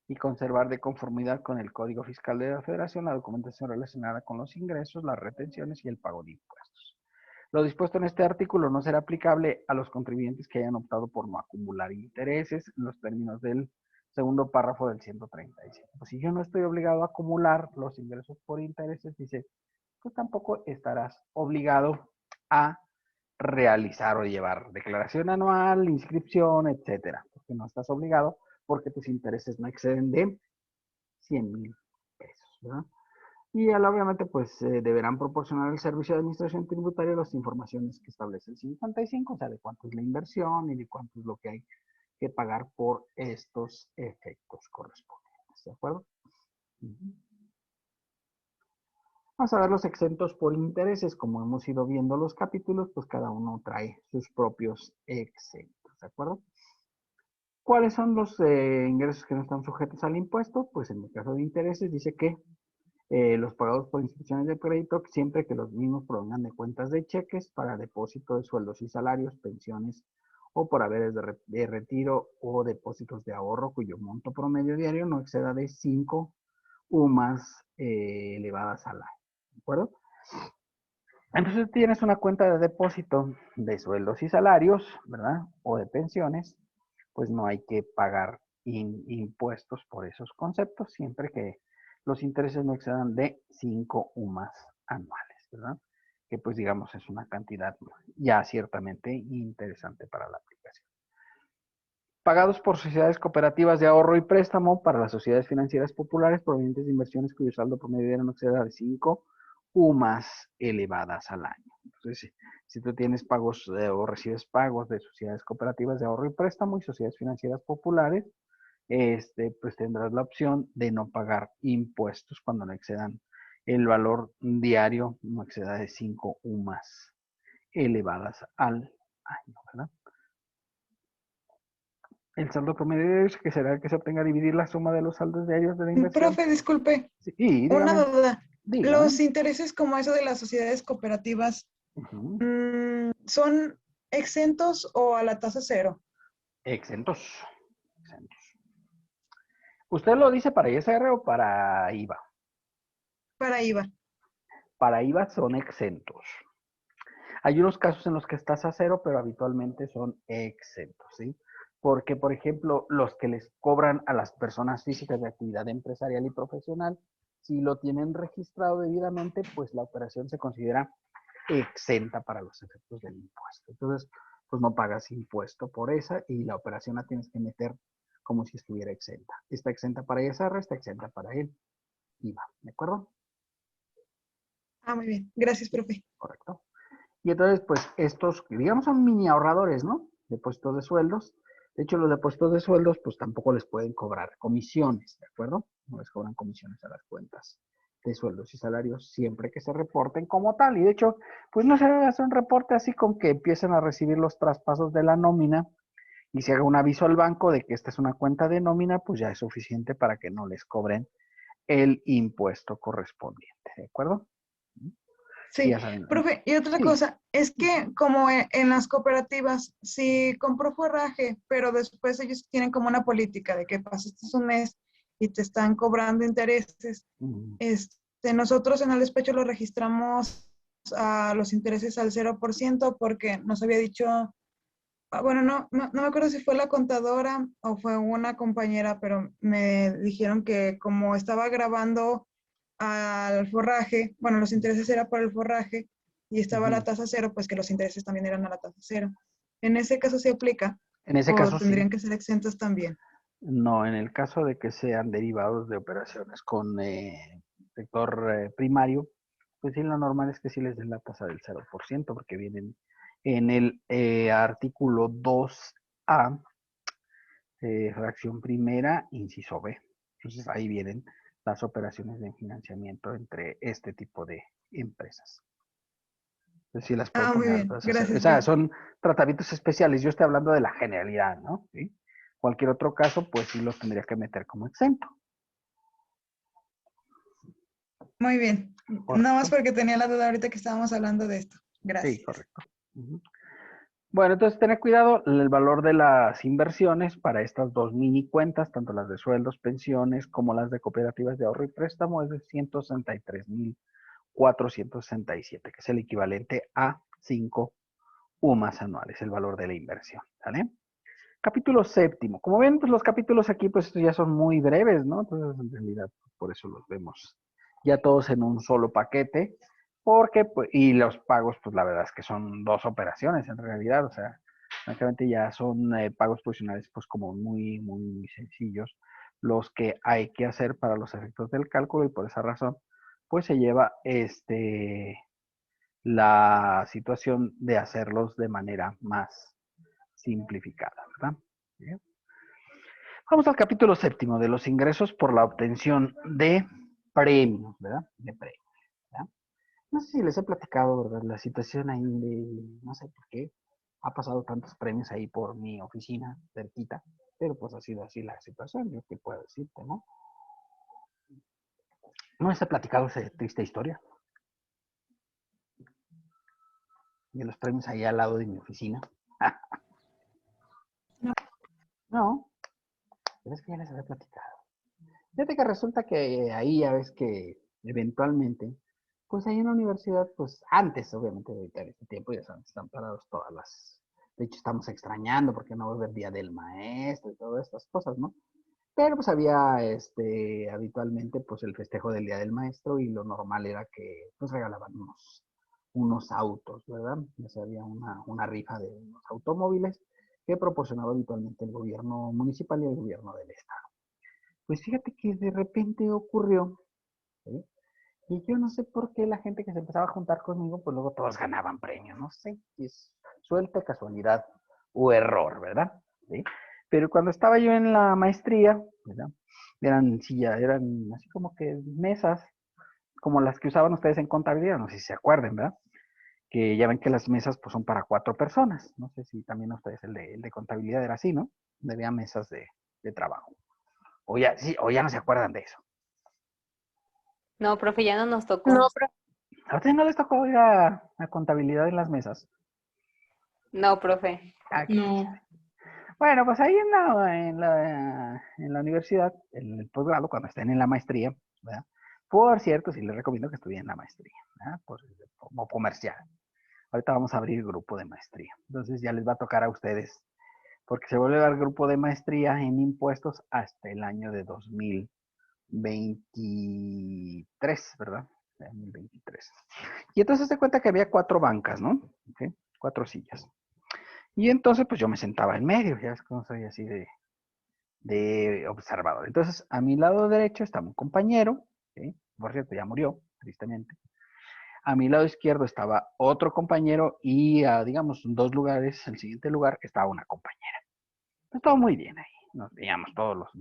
Y conservar de conformidad con el Código Fiscal de la Federación la documentación relacionada con los ingresos, las retenciones y el pago de impuestos. Lo dispuesto en este artículo no será aplicable a los contribuyentes que hayan optado por no acumular intereses en los términos del segundo párrafo del 137. Pues si yo no estoy obligado a acumular los ingresos por intereses, dice, pues tampoco estarás obligado a realizar o llevar declaración anual, inscripción, etcétera, porque no estás obligado porque tus intereses no exceden de 100,000 pesos, ¿verdad? Y obviamente pues deberán proporcionar el Servicio de Administración Tributaria las informaciones que establece el 55, o sea, de cuánto es la inversión y de cuánto es lo que hay que pagar por estos efectos correspondientes, ¿de acuerdo? Vamos a ver los exentos por intereses. Como hemos ido viendo los capítulos, pues cada uno trae sus propios exentos, ¿de acuerdo? ¿Cuáles son los ingresos que no están sujetos al impuesto? Pues en el caso de intereses dice que los pagados por instituciones de crédito, siempre que los mismos provengan de cuentas de cheques para depósito de sueldos y salarios, pensiones o por haberes de retiro o depósitos de ahorro cuyo monto promedio diario no exceda de 5 UMAS elevadas al año. ¿De acuerdo? Entonces tienes una cuenta de depósito de sueldos y salarios, ¿verdad? O de pensiones, pues no hay que pagar impuestos por esos conceptos, siempre que los intereses no excedan de 5 UMAS anuales, ¿verdad? Que pues digamos es una cantidad ya ciertamente interesante para la aplicación. Pagados por sociedades cooperativas de ahorro y préstamo para las sociedades financieras populares provenientes de inversiones cuyo saldo promedio no exceda de 5 UMAS elevadas al año. Entonces, si tú tienes pagos o recibes pagos de sociedades cooperativas de ahorro y préstamo y sociedades financieras populares, pues tendrás la opción de no pagar impuestos cuando no excedan el valor diario, no exceda de 5 UMAS elevadas al año, ¿verdad? El saldo promedio es que será el que se obtenga a dividir la suma de los saldos diarios de la inversión. Profe, disculpe, Sí, una dígame, duda. dígame. Los intereses como eso de las sociedades cooperativas, Ujú. ¿son exentos o a la tasa cero? Exentos. Exentos. ¿Usted lo dice para ISR o para IVA? Para IVA. para IVA son exentos. Hay unos casos en los que estás a cero, pero habitualmente son exentos, ¿sí? Porque, por ejemplo, los que les cobran a las personas físicas de actividad empresarial y profesional, si lo tienen registrado debidamente, pues la operación se considera exenta para los efectos del impuesto. Entonces, pues no pagas impuesto por esa y la operación la tienes que meter como si estuviera exenta. Está exenta para ISR, está exenta para el IVA, ¿de acuerdo? Ah, muy bien. Gracias, profe. Correcto. Y entonces, pues estos, digamos, son mini ahorradores, ¿no? Depósitos de sueldos. De hecho, los depósitos de sueldos, pues tampoco les pueden cobrar comisiones, ¿de acuerdo? No les cobran comisiones a las cuentas de sueldos y salarios siempre que se reporten como tal. Y de hecho, pues no se debe hacer un reporte así con que empiecen a recibir los traspasos de la nómina y se haga un aviso al banco de que esta es una cuenta de nómina, pues ya es suficiente para que no les cobren el impuesto correspondiente, ¿de acuerdo? Y Sí, ya saben. profe, y otra Sí. cosa, es que como en las cooperativas, si compró forraje, pero después ellos tienen como una política de que pasaste un mes y te están cobrando intereses, Mm. nosotros en el despacho lo registramos a los intereses al 0% porque nos había dicho, bueno, no me acuerdo si fue la contadora o fue una compañera, pero me dijeron que como estaba grabando al forraje, bueno, los intereses eran por el forraje y estaba la tasa cero, pues que los intereses también eran a la tasa cero. ¿En ese caso se aplica En ese o caso sí. tendrían que ser exentos también? No, en el caso de que sean derivados de operaciones con sector primario, pues sí, lo normal es que sí les den la tasa del 0%, porque vienen en el artículo 2A, fracción primera, inciso B. Entonces ahí vienen las operaciones de financiamiento entre este tipo de empresas. Entonces sí las puede Ah, muy poner a bien. tasa cero. O Gracias, sea, profe. son tratamientos especiales. Yo estoy hablando de la generalidad, ¿no? ¿Sí? Cualquier otro caso, pues sí los tendría que meter como exento. Muy bien. Nada más Correcto. porque tenía la duda ahorita que estábamos hablando de esto. Sí, Gracias. correcto. Ujú. Bueno, entonces tener cuidado, el valor de las inversiones para estas dos mini cuentas, tanto las de sueldos, pensiones, como las de cooperativas de ahorro y préstamo, es de 163,467, que es el equivalente a 5 UMAS anuales, el valor de la inversión. ¿Vale? Capítulo séptimo. Como ven, pues los capítulos aquí, pues estos ya son muy breves, ¿no? Entonces, en realidad, por eso los vemos ya todos en un solo paquete, porque, pues, y los pagos, pues la verdad es que son dos operaciones en realidad, o sea, francamente ya son pagos posicionales, pues como muy, muy, muy sencillos, los que hay que hacer para los efectos del cálculo y por esa razón, pues se lleva la situación de hacerlos de manera más simplificada, ¿verdad? Bien. Vamos al capítulo séptimo de los ingresos por la obtención de premios, ¿verdad? De premios, ¿verdad? No sé si les he platicado, ¿verdad? La situación ahí de, no sé por qué, ha pasado tantos premios ahí por mi oficina, cerquita, pero pues ha sido así la situación, yo qué puedo decirte, ¿no? No les he platicado esa triste historia de los premios ahí al lado de mi oficina. No, pero es que ya les había platicado. Fíjate que resulta que ahí ya ves que eventualmente, pues ahí en la universidad, pues antes obviamente de dedicar este tiempo, ya saben, están parados todas las... De hecho, estamos extrañando porque no va a haber Día del Maestro y todas estas cosas, ¿no? Pero pues había habitualmente pues el festejo del Día del Maestro y lo normal era que pues regalaban unos autos, ¿verdad? O sea, había una rifa de unos automóviles que proporcionaba habitualmente el gobierno municipal y el gobierno del estado. Pues fíjate que de repente ocurrió, ¿sí? Y yo no sé por qué la gente que se empezaba a juntar conmigo, pues luego todos ganaban premios, no sé, si es suerte, casualidad o error, ¿verdad? ¿Sí? Pero cuando estaba yo en la maestría, ¿verdad? Eran así como que mesas, como las que usaban ustedes en contabilidad, no sé si se acuerdan, ¿verdad? Que ya ven que las mesas pues son para 4 personas, no sé si también ustedes el de contabilidad era así, ¿no? Había mesas de trabajo. Sí, o ya no se acuerdan de eso. No, profe, ya no nos tocó. No, profe. ¿A ustedes no les tocó ir a contabilidad en las mesas? No, profe. Ah, qué triste. No. Bueno, pues ahí en la universidad, en el posgrado, cuando estén en la maestría, ¿verdad? Por cierto, sí les recomiendo que estudien la maestría, ¿verdad? Como comercial. Ahorita vamos a abrir grupo de maestría. Entonces ya les va a tocar a ustedes, porque se vuelve a dar grupo de maestría en impuestos hasta el año de 2023, ¿verdad? 2023. Y entonces se cuenta que había 4 bancas, ¿no? ¿Okay? 4 sillas. Y entonces pues yo me sentaba en medio, ya es como soy así de observador. Entonces a mi lado derecho estaba un compañero, ¿sí? Por cierto ya murió, tristemente. A mi lado izquierdo estaba otro compañero y digamos, en 2 lugares, el siguiente lugar, estaba una compañera. Pues todo muy bien ahí. Nos veíamos todos los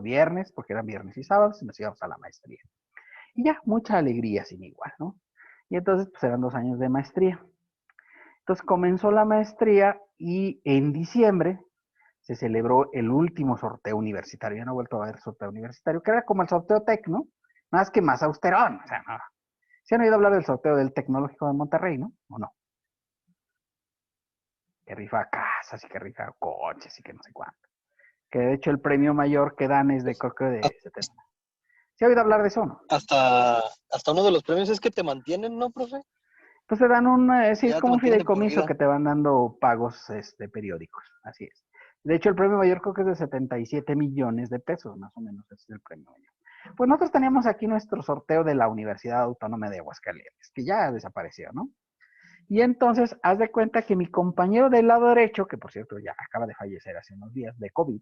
viernes, porque eran viernes y sábados, y nos íbamos a la maestría. Y ya, mucha alegría sin igual, ¿no? Y entonces, pues eran 2 años de maestría. Entonces comenzó la maestría y en diciembre se celebró el último sorteo universitario. Ya no he vuelto a ver sorteo universitario, que era como el sorteo TEC, ¿no? Más que más austerón. O sea, no. ¿Se han oído hablar del sorteo del Tecnológico de Monterrey, no? ¿O no? Que rifa casas y que rifa coches y que no sé cuánto. Que de hecho el premio mayor que dan es de, creo que de 70. ¿Se ha oído hablar de eso, no? Hasta uno de los premios es que te mantienen, ¿no, profe? Pues te dan sí, es Ya te como un mantienen de por fideicomiso vida. que te van dando pagos periódicos, así es. De hecho, el premio mayor creo que es de 77 millones de pesos, más o menos, ese es el premio mayor. Pues nosotros teníamos aquí nuestro sorteo de la Universidad Autónoma de Aguascalientes, que ya desapareció, ¿no? Y entonces, haz de cuenta que mi compañero del lado derecho, que por cierto ya acaba de fallecer hace unos días de COVID,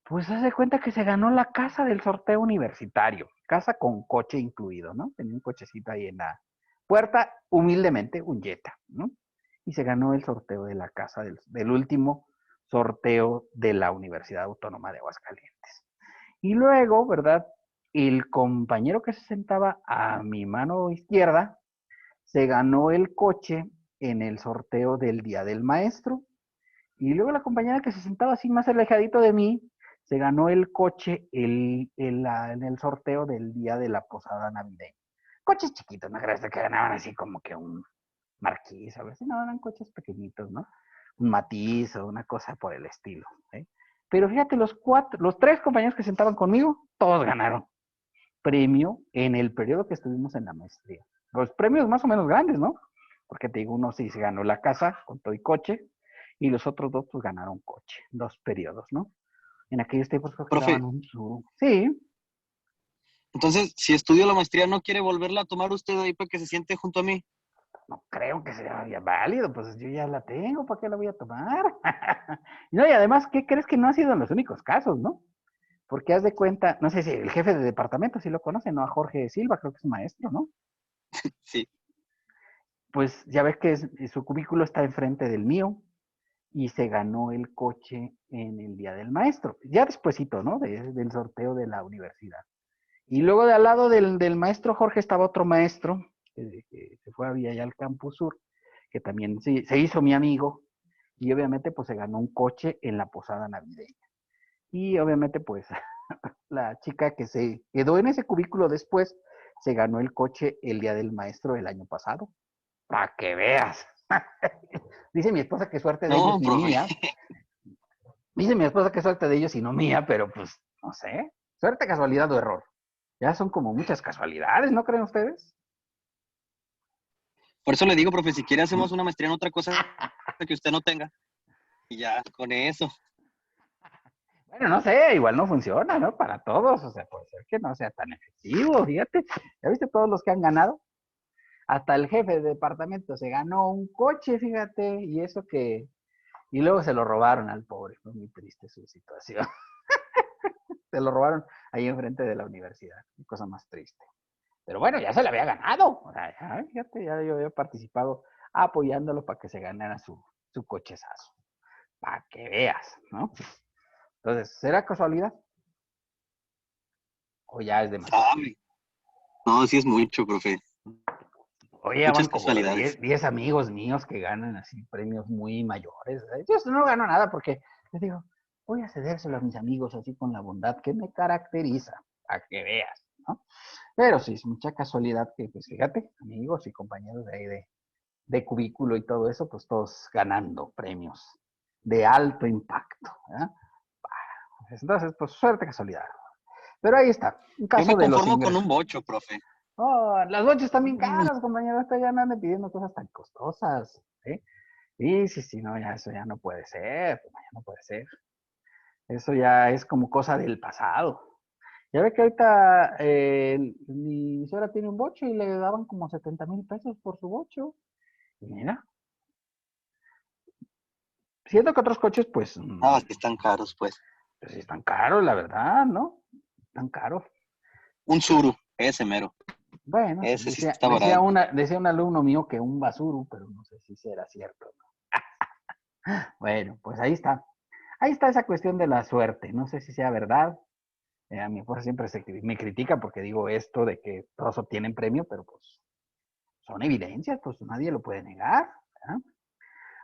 pues haz de cuenta que se ganó la casa del sorteo universitario, casa con coche incluido, ¿no? Tenía un cochecito ahí en la puerta, humildemente, un Jetta, ¿no? Y se ganó el sorteo de la casa del último sorteo de la Universidad Autónoma de Aguascalientes. Y luego, ¿verdad? El compañero que se sentaba a mi mano izquierda se ganó el coche en el sorteo del Día del Maestro. Y luego la compañera que se sentaba así más alejadito de mí, se ganó el coche en el sorteo del día de la posada navideña. Coches chiquitos, no crees que ganaban así como que un Marquis, a veces no, eran coches pequeñitos, ¿no? Un Matiz o una cosa por el estilo. ¿Eh? Pero fíjate, los 3 compañeros que sentaban conmigo, todos ganaron premio en el periodo que estuvimos en la maestría. Los premios más o menos grandes, ¿no? Porque te digo, uno sí se ganó la casa con todo y coche, y los otros 2 pues ganaron coche, 2 periodos, ¿no? En aquellos tiempos creo que Profe, daban sí, entonces, si estudio la maestría, ¿no quiere volverla a tomar usted ahí para que se siente junto a mí? no creo que sea válido, pues yo ya la tengo, ¿para qué la voy a tomar? No, y además, ¿qué crees que no han sido los únicos casos, no? Porque haz de cuenta, no sé si el jefe de departamento sí lo conoce, ¿no? A Jorge Silva, creo que es maestro, ¿no? Sí. Pues ya ves que su cubículo está enfrente del mío y se ganó el coche en el Día del Maestro. Ya despuesito, ¿no? Del sorteo de la universidad. Y luego de al lado del maestro Jorge estaba otro maestro que se fue allá al Campus Sur, que también se hizo mi amigo y obviamente pues se ganó un coche en la posada navideña. Y obviamente pues la chica que se quedó en ese cubículo después se ganó el coche el Día del Maestro del año pasado. Para que veas. Dice mi esposa que suerte de ellos No, y profe. mía. Dice mi esposa que suerte de ellos y no mía, pero pues no sé. Suerte, casualidad o error. Ya son como muchas casualidades, ¿no creen ustedes? Por eso le digo, profe, si quiere hacemos una maestría en otra cosa que usted no tenga. Y ya, con eso. Bueno, no sé, igual no funciona, ¿no? Para todos, o sea, puede ser que no sea tan efectivo, fíjate. ¿Ya viste todos los que han ganado? Hasta el jefe de departamento se ganó un coche, fíjate, y eso que... Y luego se lo robaron al pobre, fue muy triste su situación. Se lo robaron ahí enfrente de la universidad, qué cosa más triste. Pero bueno, ya se le había ganado, o sea, ya, fíjate, ya yo había participado apoyándolo para que se ganara su cochezazo, para que veas, ¿no? Entonces, ¿será casualidad? ¿O ya es demasiado? Sabe. No, sí es mucho, profe. Oye, ya van Muchas como casualidades. 10 amigos míos que ganan así premios muy mayores. Yo no gano nada porque les digo, voy a cedérselo a mis amigos así con la bondad que me caracteriza, para que veas, ¿no? Pero sí, es mucha casualidad que, pues fíjate, amigos y compañeros de ahí de cubículo y todo eso, pues todos ganando premios de alto impacto, ¿verdad? Entonces, pues suerte, casualidad. Pero ahí está, un Yo caso me de los conformo con ingresos. un bocho, profe. Oh, las bochas están bien Mm, caras, compañero. Esta ya no ande pidiendo cosas tan costosas. ¿Sí? Sí, sí, sí, no, ya eso ya no puede ser. Ya no puede ser. Eso ya es como cosa del pasado. Ya ve que ahorita mi suegra tiene un bocho y le daban como 70,000 pesos por su bocho. Y mira, siento que otros coches, pues, Ah, sí están caros, pues. pues sí están caros, la verdad, ¿no? Están caros. Un Suru, ese mero. Bueno, sí, Ese sí decía, está barato. decía un alumno mío que un basuru, pero no sé si será cierto. Bueno, pues ahí está. Ahí está esa cuestión de la suerte. No sé si sea verdad. A mi esposa siempre me critica porque digo esto de que todos obtienen premio, pero pues son evidencias, pues nadie lo puede negar. ¿Verdad?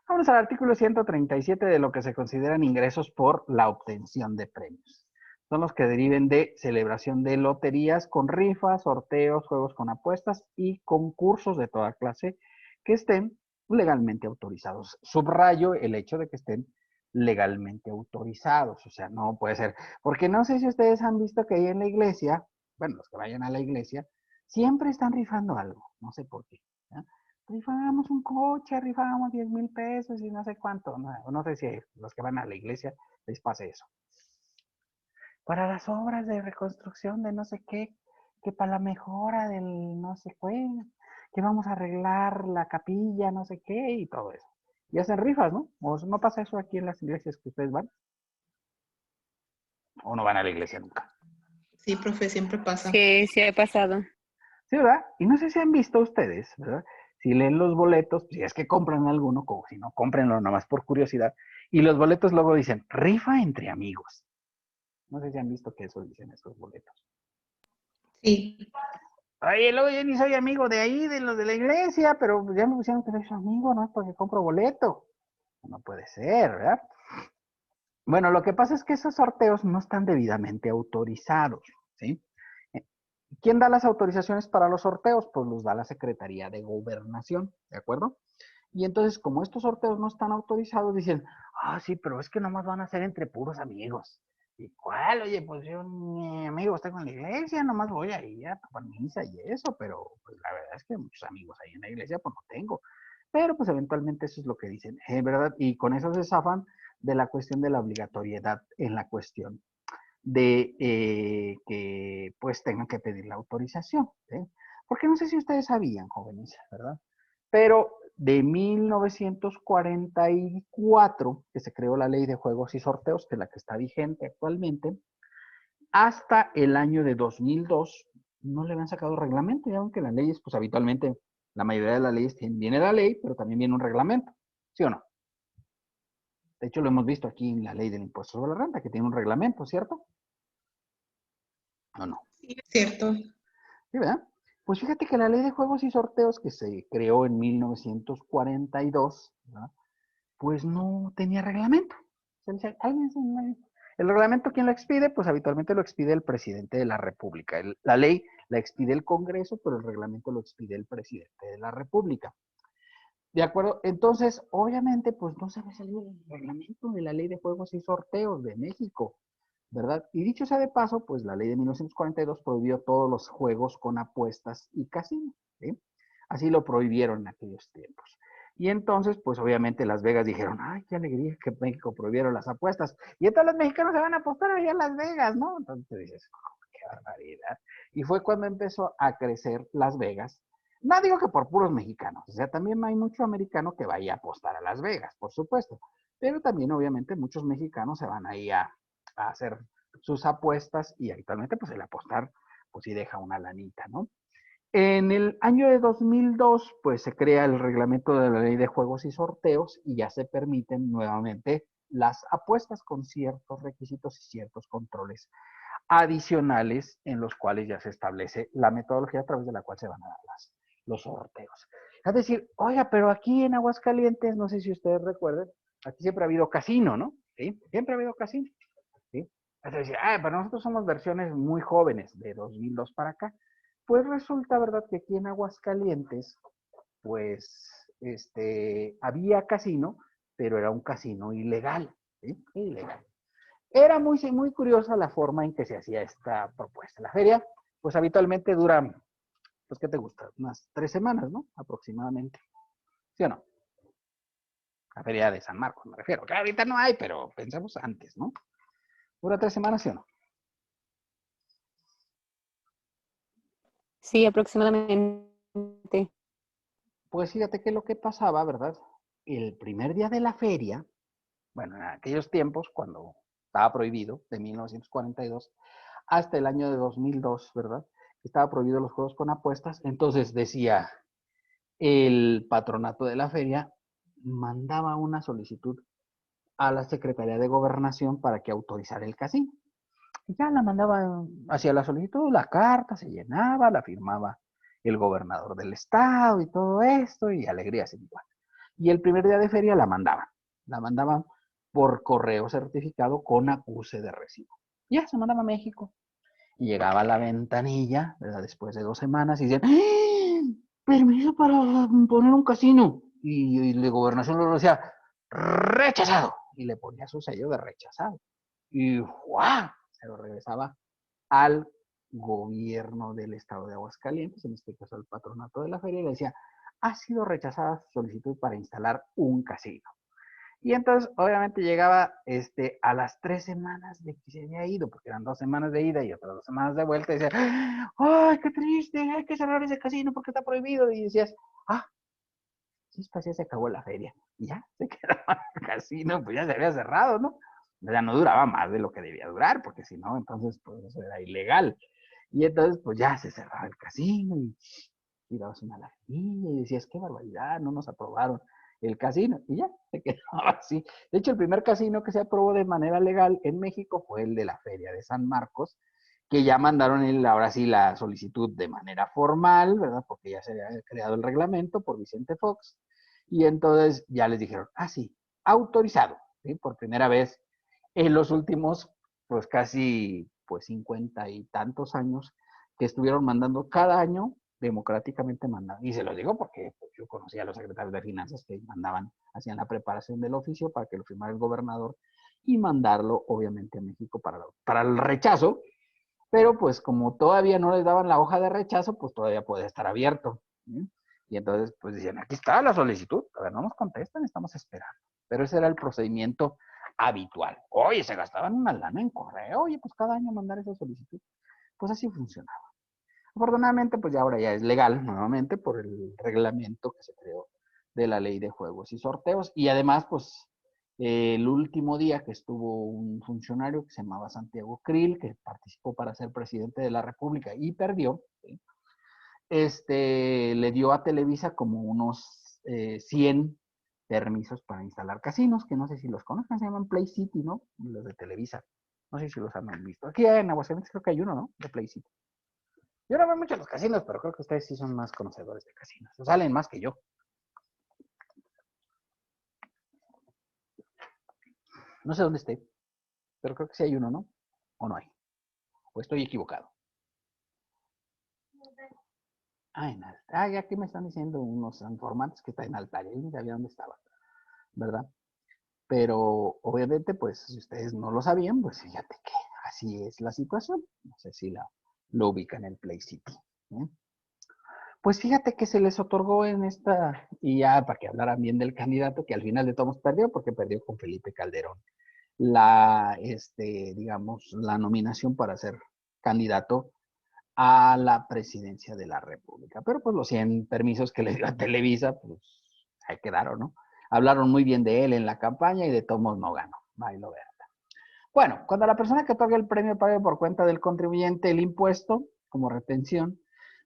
Vamos al artículo 137 de lo que se consideran ingresos por la obtención de premios. Son los que deriven de celebración de loterías con rifas, sorteos, juegos con apuestas y concursos de toda clase que estén legalmente autorizados. Subrayo el hecho de que estén legalmente autorizados, o sea, no puede ser, porque no sé si ustedes han visto que ahí en la iglesia, bueno, los que vayan a la iglesia, siempre están rifando algo, no sé por qué. ¿Ya? Rifábamos un coche, rifábamos 10,000 pesos y no sé cuánto. No, no sé si los que van a la iglesia les pase eso. Para las obras de reconstrucción de no sé qué, que para la mejora del no sé qué, que vamos a arreglar la capilla, no sé qué, y todo eso. Y hacen rifas, ¿no? ¿O no pasa eso aquí en las iglesias que ustedes van? ¿O no van a la iglesia nunca? Sí, profe, siempre pasa. Sí, sí ha pasado. Sí, ¿verdad? Y no sé si han visto ustedes, ¿verdad? Si leen los boletos, si es que compran alguno, como si no, cómprenlo nomás por curiosidad. Y los boletos luego dicen, rifa entre amigos. No sé si han visto que eso dicen esos boletos. Sí, Oye, luego yo ni soy amigo de ahí, de los de la iglesia, pero ya me pusieron que soy su amigo, ¿no? Porque compro boleto. No puede ser, ¿verdad? Bueno, lo que pasa es que esos sorteos no están debidamente autorizados, ¿sí? ¿Quién da las autorizaciones para los sorteos? Pues los da la Secretaría de Gobernación, ¿de acuerdo? Y entonces, como estos sorteos no están autorizados, dicen, ah, sí, pero es que nomás van a ser entre puros amigos. ¿Y cuál? Oye, pues yo, mi amigo está en la iglesia, nomás voy ahí a tomar misa y eso, pero pues la verdad es que muchos amigos ahí en la iglesia, pues no tengo. Pero pues eventualmente eso es lo que dicen, ¿verdad? Y con eso se zafan de la cuestión de la obligatoriedad en la cuestión de que pues tengan que pedir la autorización. ¿Sí? Porque no sé si ustedes sabían, jóvenes, ¿verdad? Pero de 1944, que se creó la ley de juegos y sorteos, que es la que está vigente actualmente, hasta el año de 2002, no le habían sacado reglamento, ya aunque las leyes, pues habitualmente, la mayoría de las leyes viene la ley, pero también viene un reglamento, ¿sí o no? De hecho, lo hemos visto aquí en la ley del impuesto sobre la renta, que tiene un reglamento, ¿cierto? ¿O no? sí, es cierto. ¿Sí, verdad? Pues fíjate que la ley de juegos y sorteos que se creó en 1942, ¿verdad? Pues no tenía reglamento. El reglamento, ¿quién lo expide? Pues habitualmente lo expide el presidente de la República. La ley la expide el Congreso, pero el reglamento lo expide el presidente de la República. ¿De acuerdo? Entonces, obviamente, pues no se había salido el reglamento de la ley de juegos y sorteos de México, ¿verdad? Y dicho sea de paso, pues la ley de 1942 prohibió todos los juegos con apuestas y casinos, ¿sí? Así lo prohibieron en aquellos tiempos. Y entonces, pues obviamente Las Vegas dijeron, ay, qué alegría que México prohibieron las apuestas. Y entonces los mexicanos se van a apostar allá en Las Vegas, ¿no? Entonces dices, oh, qué barbaridad. Y fue cuando empezó a crecer Las Vegas. No digo que por puros mexicanos, o sea, también hay mucho americano que vaya a apostar a Las Vegas, por supuesto. Pero también, obviamente, muchos mexicanos se van ahí a hacer sus apuestas y actualmente, pues el apostar, pues sí deja una lanita, ¿no? En el año de 2002, pues se crea el reglamento de la ley de juegos y sorteos y ya se permiten nuevamente las apuestas con ciertos requisitos y ciertos controles adicionales en los cuales ya se establece la metodología a través de la cual se van a dar los sorteos. Es decir, oiga, pero aquí en Aguascalientes, no sé si ustedes recuerden, aquí siempre ha habido casino, ¿no? ¿Sí? Siempre ha habido casino, ¿sí? Es decir, pero nosotros somos versiones muy jóvenes, de 2002 para acá. Pues resulta, ¿verdad?, que aquí en Aguascalientes, pues, había casino, pero era un casino ilegal, ¿sí? Ilegal. Era muy curiosa la forma en que se hacía esta propuesta. La feria, pues habitualmente dura, pues, ¿qué te gusta? Unas 3 semanas, ¿no? Aproximadamente. ¿Sí o no? La feria de San Marcos, me refiero. Que ahorita no hay, pero pensamos antes, ¿no? Dura 3 semanas, ¿sí o no? Sí, aproximadamente. Pues fíjate que lo que pasaba, ¿verdad? El primer día de la feria, bueno, en aquellos tiempos, cuando estaba prohibido, de 1942 hasta el año de 2002, ¿verdad? Estaba prohibido los juegos con apuestas. Entonces decía, el patronato de la feria mandaba una solicitud a la Secretaría de Gobernación para que autorizara el casino. Y ya la mandaba hacia la solicitud, la carta se llenaba, la firmaba el gobernador del estado y todo esto, y alegría sin igual. Y el primer día de feria la mandaban por correo certificado con acuse de recibo. Ya se mandaba a México. Y llegaba a la ventanilla, ¿verdad? Después de 2 semanas, y decían, ¡ah! Permiso para poner un casino. Y la gobernación lo decía, rechazado. Y le ponía su sello de rechazado. Y ¡guau! Se lo regresaba al gobierno del estado de Aguascalientes, en este caso al patronato de la feria, y le decía, ha sido rechazada su solicitud para instalar un casino. Y entonces, obviamente, llegaba a las 3 semanas de que se había ido, porque eran 2 semanas de ida y otras 2 semanas de vuelta, y decía, ¡ay, qué triste! Hay que cerrar ese casino porque está prohibido. Y decías, ah, sí, pues ya se acabó la feria. Y ya, se quedaba el casino, pues ya se había cerrado, ¿no? Ya no duraba más de lo que debía durar, porque si no, entonces, pues eso era ilegal. Y entonces, pues ya se cerraba el casino y tirabas una lagrimilla y decías, qué barbaridad, no nos aprobaron el casino. Y ya, se quedaba así. De hecho, el primer casino que se aprobó de manera legal en México fue el de la Feria de San Marcos, que ya mandaron ahora sí la solicitud de manera formal, ¿verdad? Porque ya se había creado el reglamento por Vicente Fox. Y entonces ya les dijeron, ah, sí, autorizado, ¿sí? Por primera vez en los últimos, pues casi, pues 50 y tantos años que estuvieron mandando cada año, democráticamente mandaban. Y se los digo porque pues, yo conocía a los secretarios de finanzas que mandaban, hacían la preparación del oficio para que lo firmara el gobernador y mandarlo, obviamente, a México para el rechazo. Pero pues como todavía no les daban la hoja de rechazo, pues todavía puede estar abierto. ¿Sí? Y entonces, pues decían, aquí está la solicitud, a ver, no nos contestan, estamos esperando. Pero ese era el procedimiento habitual. Oye, se gastaban una lana en correo, oye, pues cada año mandar esa solicitud. Pues así funcionaba. Afortunadamente, pues ya ahora ya es legal nuevamente por el reglamento que se creó de la ley de juegos y sorteos. Y además, pues el último día que estuvo un funcionario que se llamaba Santiago Krill, que participó para ser presidente de la República y perdió, ¿sí? Le dio a Televisa como unos 100 permisos para instalar casinos, que no sé si los conocen, se llaman Play City, ¿no? Los de Televisa. No sé si los han visto. Aquí en Aguascalientes creo que hay uno, ¿no? De Play City. Yo no veo mucho los casinos, pero creo que ustedes sí son más conocedores de casinos. O salen más que yo. No sé dónde esté, pero creo que sí hay uno, ¿no? ¿O no hay? ¿O estoy equivocado? Ah, en Alta. Ah, ya aquí me están diciendo unos informantes que está en Alta. Yo ni sabía dónde estaba, ¿verdad? Pero obviamente, pues, si ustedes no lo sabían, pues fíjate que así es la situación. No sé si lo ubican en Play City. ¿Eh? Pues fíjate que se les otorgó en esta, y ya para que hablaran bien del candidato, que al final de todos perdió, porque perdió con Felipe Calderón, digamos, la nominación para ser candidato a la presidencia de la República. Pero pues los 100 permisos que le dio a Televisa, pues ahí quedaron, ¿no? Hablaron muy bien de él en la campaña y de todos modos no ganó. Ahí lo vean. Bueno, cuando la persona que otorga el premio pague por cuenta del contribuyente el impuesto, como retención,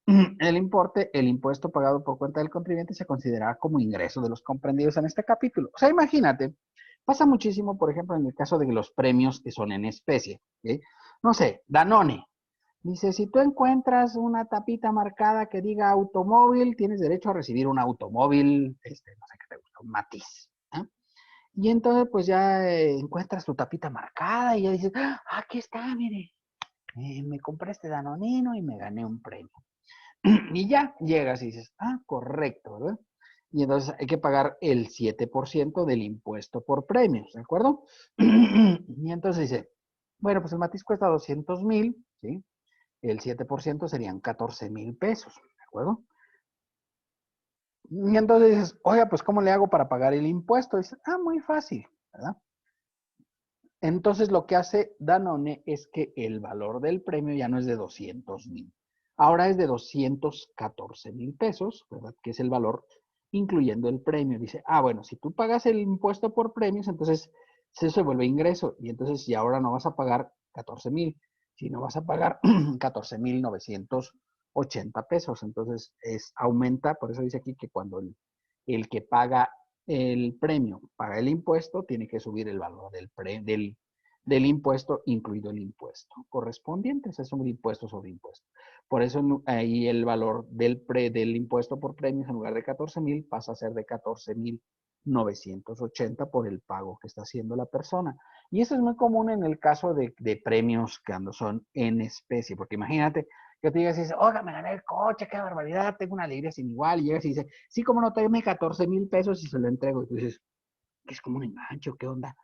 el impuesto pagado por cuenta del contribuyente se considerará como ingreso de los comprendidos en este capítulo. O sea, imagínate, pasa muchísimo, por ejemplo, en el caso de los premios que son en especie. ¿Sí? No sé, Danone. Dice, si tú encuentras una tapita marcada que diga automóvil, tienes derecho a recibir un automóvil, no sé qué te gusta, un Matiz. ¿Eh? Y entonces, pues ya encuentras tu tapita marcada y ya dices, ah, aquí está, mire, me compré este danonino y me gané un premio. Y ya llegas y dices, ah, correcto, ¿verdad? Y entonces hay que pagar el 7% del impuesto por premios, ¿de acuerdo? Y entonces dice, Bueno, pues el matiz cuesta 200,000, ¿sí? El 7% serían 14,000 pesos, ¿de acuerdo? Y entonces dices, oiga, pues ¿cómo le hago para pagar el impuesto? Dices, muy fácil, ¿verdad? Entonces lo que hace Danone es que el valor del premio ya no es de 200,000. Ahora es de 214,000 pesos, ¿verdad? Que es el valor incluyendo el premio. Dice, bueno, si tú pagas el impuesto por premios, entonces eso se vuelve ingreso. Y entonces ya ahora no vas a pagar 14,000, sino vas a pagar 14,980 pesos. Entonces aumenta, por eso dice aquí que cuando el que paga el premio paga el impuesto, tiene que subir el valor del impuesto, incluido el impuesto correspondiente. Ese es un impuesto sobre impuesto. Por eso ahí el valor del impuesto por premios, en lugar de 14,000, pasa a ser de 14,980 por el pago que está haciendo la persona. Y eso es muy común en el caso de premios que son en especie, porque imagínate que te digas y dices, oiga, me gané el coche, qué barbaridad, tengo una alegría sin igual, y llegas y dices, sí, como no, tráeme 14,000 pesos y se lo entrego. Y tú dices, ¿qué es como un engancho? ¿Qué onda?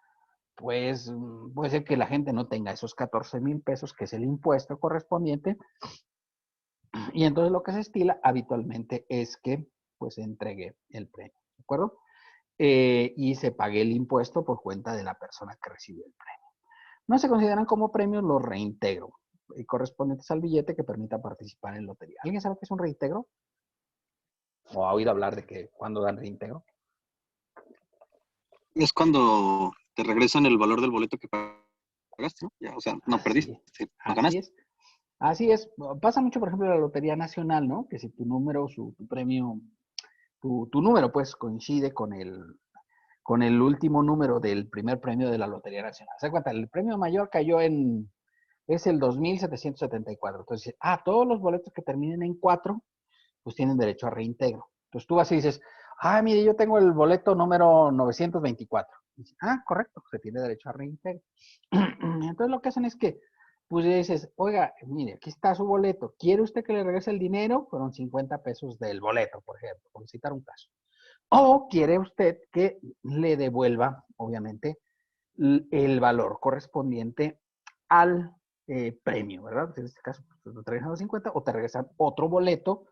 Pues puede ser que la gente no tenga esos 14,000 pesos, que es el impuesto correspondiente, y entonces lo que se estila habitualmente es que pues se entregue el premio, ¿de acuerdo? Y se pague el impuesto por cuenta de la persona que recibió el premio. No se consideran como premios los reintegro correspondientes al billete que permita participar en lotería. ¿Alguien sabe qué es un reintegro? ¿O ha oído hablar de que cuando dan reintegro? Es cuando te regresan el valor del boleto que pagaste, ¿no? Ya, o sea, no perdiste, no Así ganaste. es. Así es. Pasa mucho, por ejemplo, en la Lotería Nacional, ¿no? Que si tu número, tu premio, tu número, pues, coincide con el último número del primer premio de la Lotería Nacional. ¿Se da cuenta? El premio mayor es el 2,774. Entonces, todos los boletos que terminen en 4, pues tienen derecho a reintegro. Entonces tú vas y dices, mire, yo tengo el boleto número 924. Y dices, correcto, se tiene derecho a reintegro. Entonces lo que hacen es que, pues dices, oiga, mire, aquí está su boleto. ¿Quiere usted que le regrese el dinero? Fueron 50 pesos del boleto, por ejemplo, por citar un caso. O quiere usted que le devuelva, obviamente, el valor correspondiente al premio, ¿verdad? En este caso, pues, te regresan los 50 o te regresan otro boleto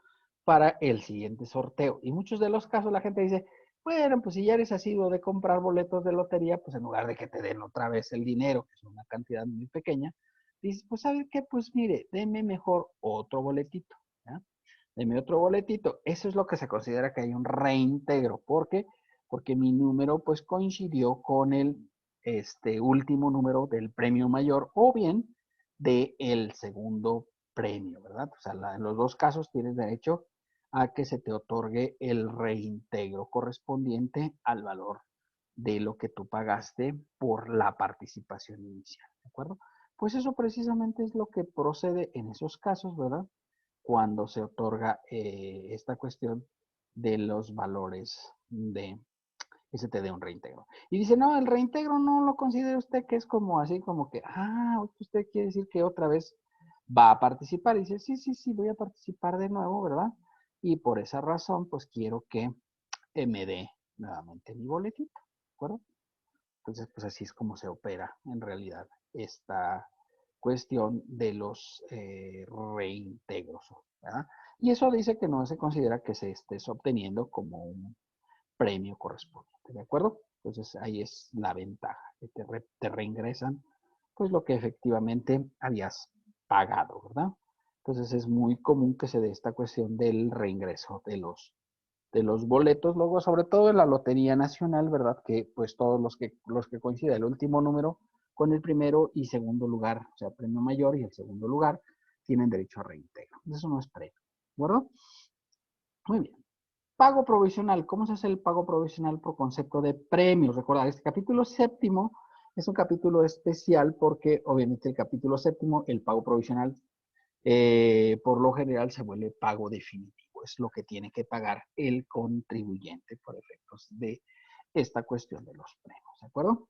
para el siguiente sorteo. Y muchos de los casos la gente dice, bueno, pues si ya eres asiduo de comprar boletos de lotería, pues en lugar de que te den otra vez el dinero, que es una cantidad muy pequeña, dices, pues ¿sabe qué? Pues mire, deme mejor otro boletito, ¿ya? Deme otro boletito. Eso es lo que se considera que hay un reintegro. ¿Por qué? Porque mi número pues coincidió con el último número del premio mayor o bien del segundo premio, ¿verdad? O sea, en los dos casos tienes derecho a que se te otorgue el reintegro correspondiente al valor de lo que tú pagaste por la participación inicial, ¿de acuerdo? Pues eso precisamente es lo que procede en esos casos, ¿verdad? Cuando se otorga esta cuestión de los valores de que se te dé un reintegro. Y dice, no, el reintegro no lo considera usted que es como así, como que, usted quiere decir que otra vez va a participar. Y dice, sí, sí, sí, voy a participar de nuevo, ¿verdad? Y por esa razón, pues quiero que me dé nuevamente mi boletito, ¿de acuerdo? Entonces, pues así es como se opera en realidad esta cuestión de los reintegros, ¿verdad? Y eso dice que no se considera que se estés obteniendo como un premio correspondiente, ¿de acuerdo? Entonces ahí es la ventaja, que te reingresan pues lo que efectivamente habías pagado, ¿verdad? Entonces es muy común que se dé esta cuestión del reingreso de los boletos, luego sobre todo en la Lotería Nacional, ¿verdad? Que pues todos los que coinciden el último número con el primero y segundo lugar, o sea, premio mayor y el segundo lugar, tienen derecho a reintegro. Eso no es premio, ¿de acuerdo? Muy bien. Pago provisional. ¿Cómo se hace el pago provisional por concepto de premios? Recordar, este capítulo séptimo es un capítulo especial porque obviamente el capítulo séptimo, el pago provisional, por lo general se vuelve pago definitivo. Es lo que tiene que pagar el contribuyente por efectos de esta cuestión de los premios. ¿De acuerdo?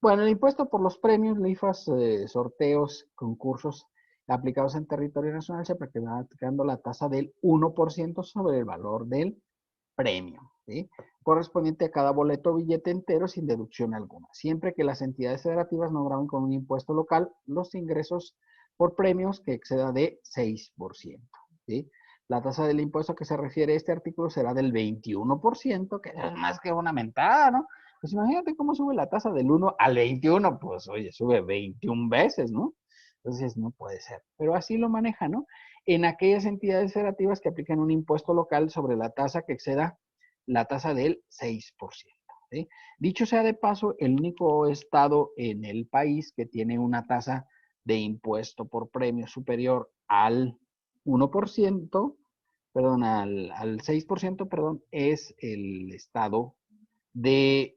Bueno, el impuesto por los premios, rifas, sorteos, concursos aplicados en territorio nacional se va aplicando la tasa del 1% sobre el valor del premio, ¿sí? correspondiente a cada boleto o billete entero sin deducción alguna. Siempre que las entidades federativas no graben con un impuesto local los ingresos por premios que exceda de 6%. ¿Sí? La tasa del impuesto que se refiere a este artículo será del 21%, que es más que una mentada, ¿no? Pues imagínate cómo sube la tasa del 1 al 21, pues oye, sube 21 veces, ¿no? Entonces no puede ser. Pero así lo maneja, ¿no? En aquellas entidades federativas que aplican un impuesto local sobre la tasa que exceda la tasa del 6%. ¿Sí? Dicho sea de paso, el único estado en el país que tiene una tasa de impuesto por premio superior al 1%, perdón, al 6%, perdón, es el estado de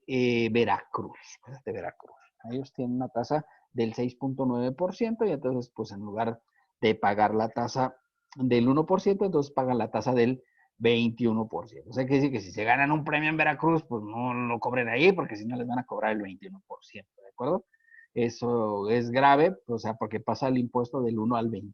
Veracruz, de Veracruz. Ellos tienen una tasa del 6.9% y entonces, pues en lugar de pagar la tasa del 1%, entonces pagan la tasa del 21%. O sea, que decir que si se ganan un premio en Veracruz, pues no lo cobren ahí, porque si no les van a cobrar el 21%, ¿de acuerdo? Eso es grave, o sea, porque pasa el impuesto del 1 al 21%.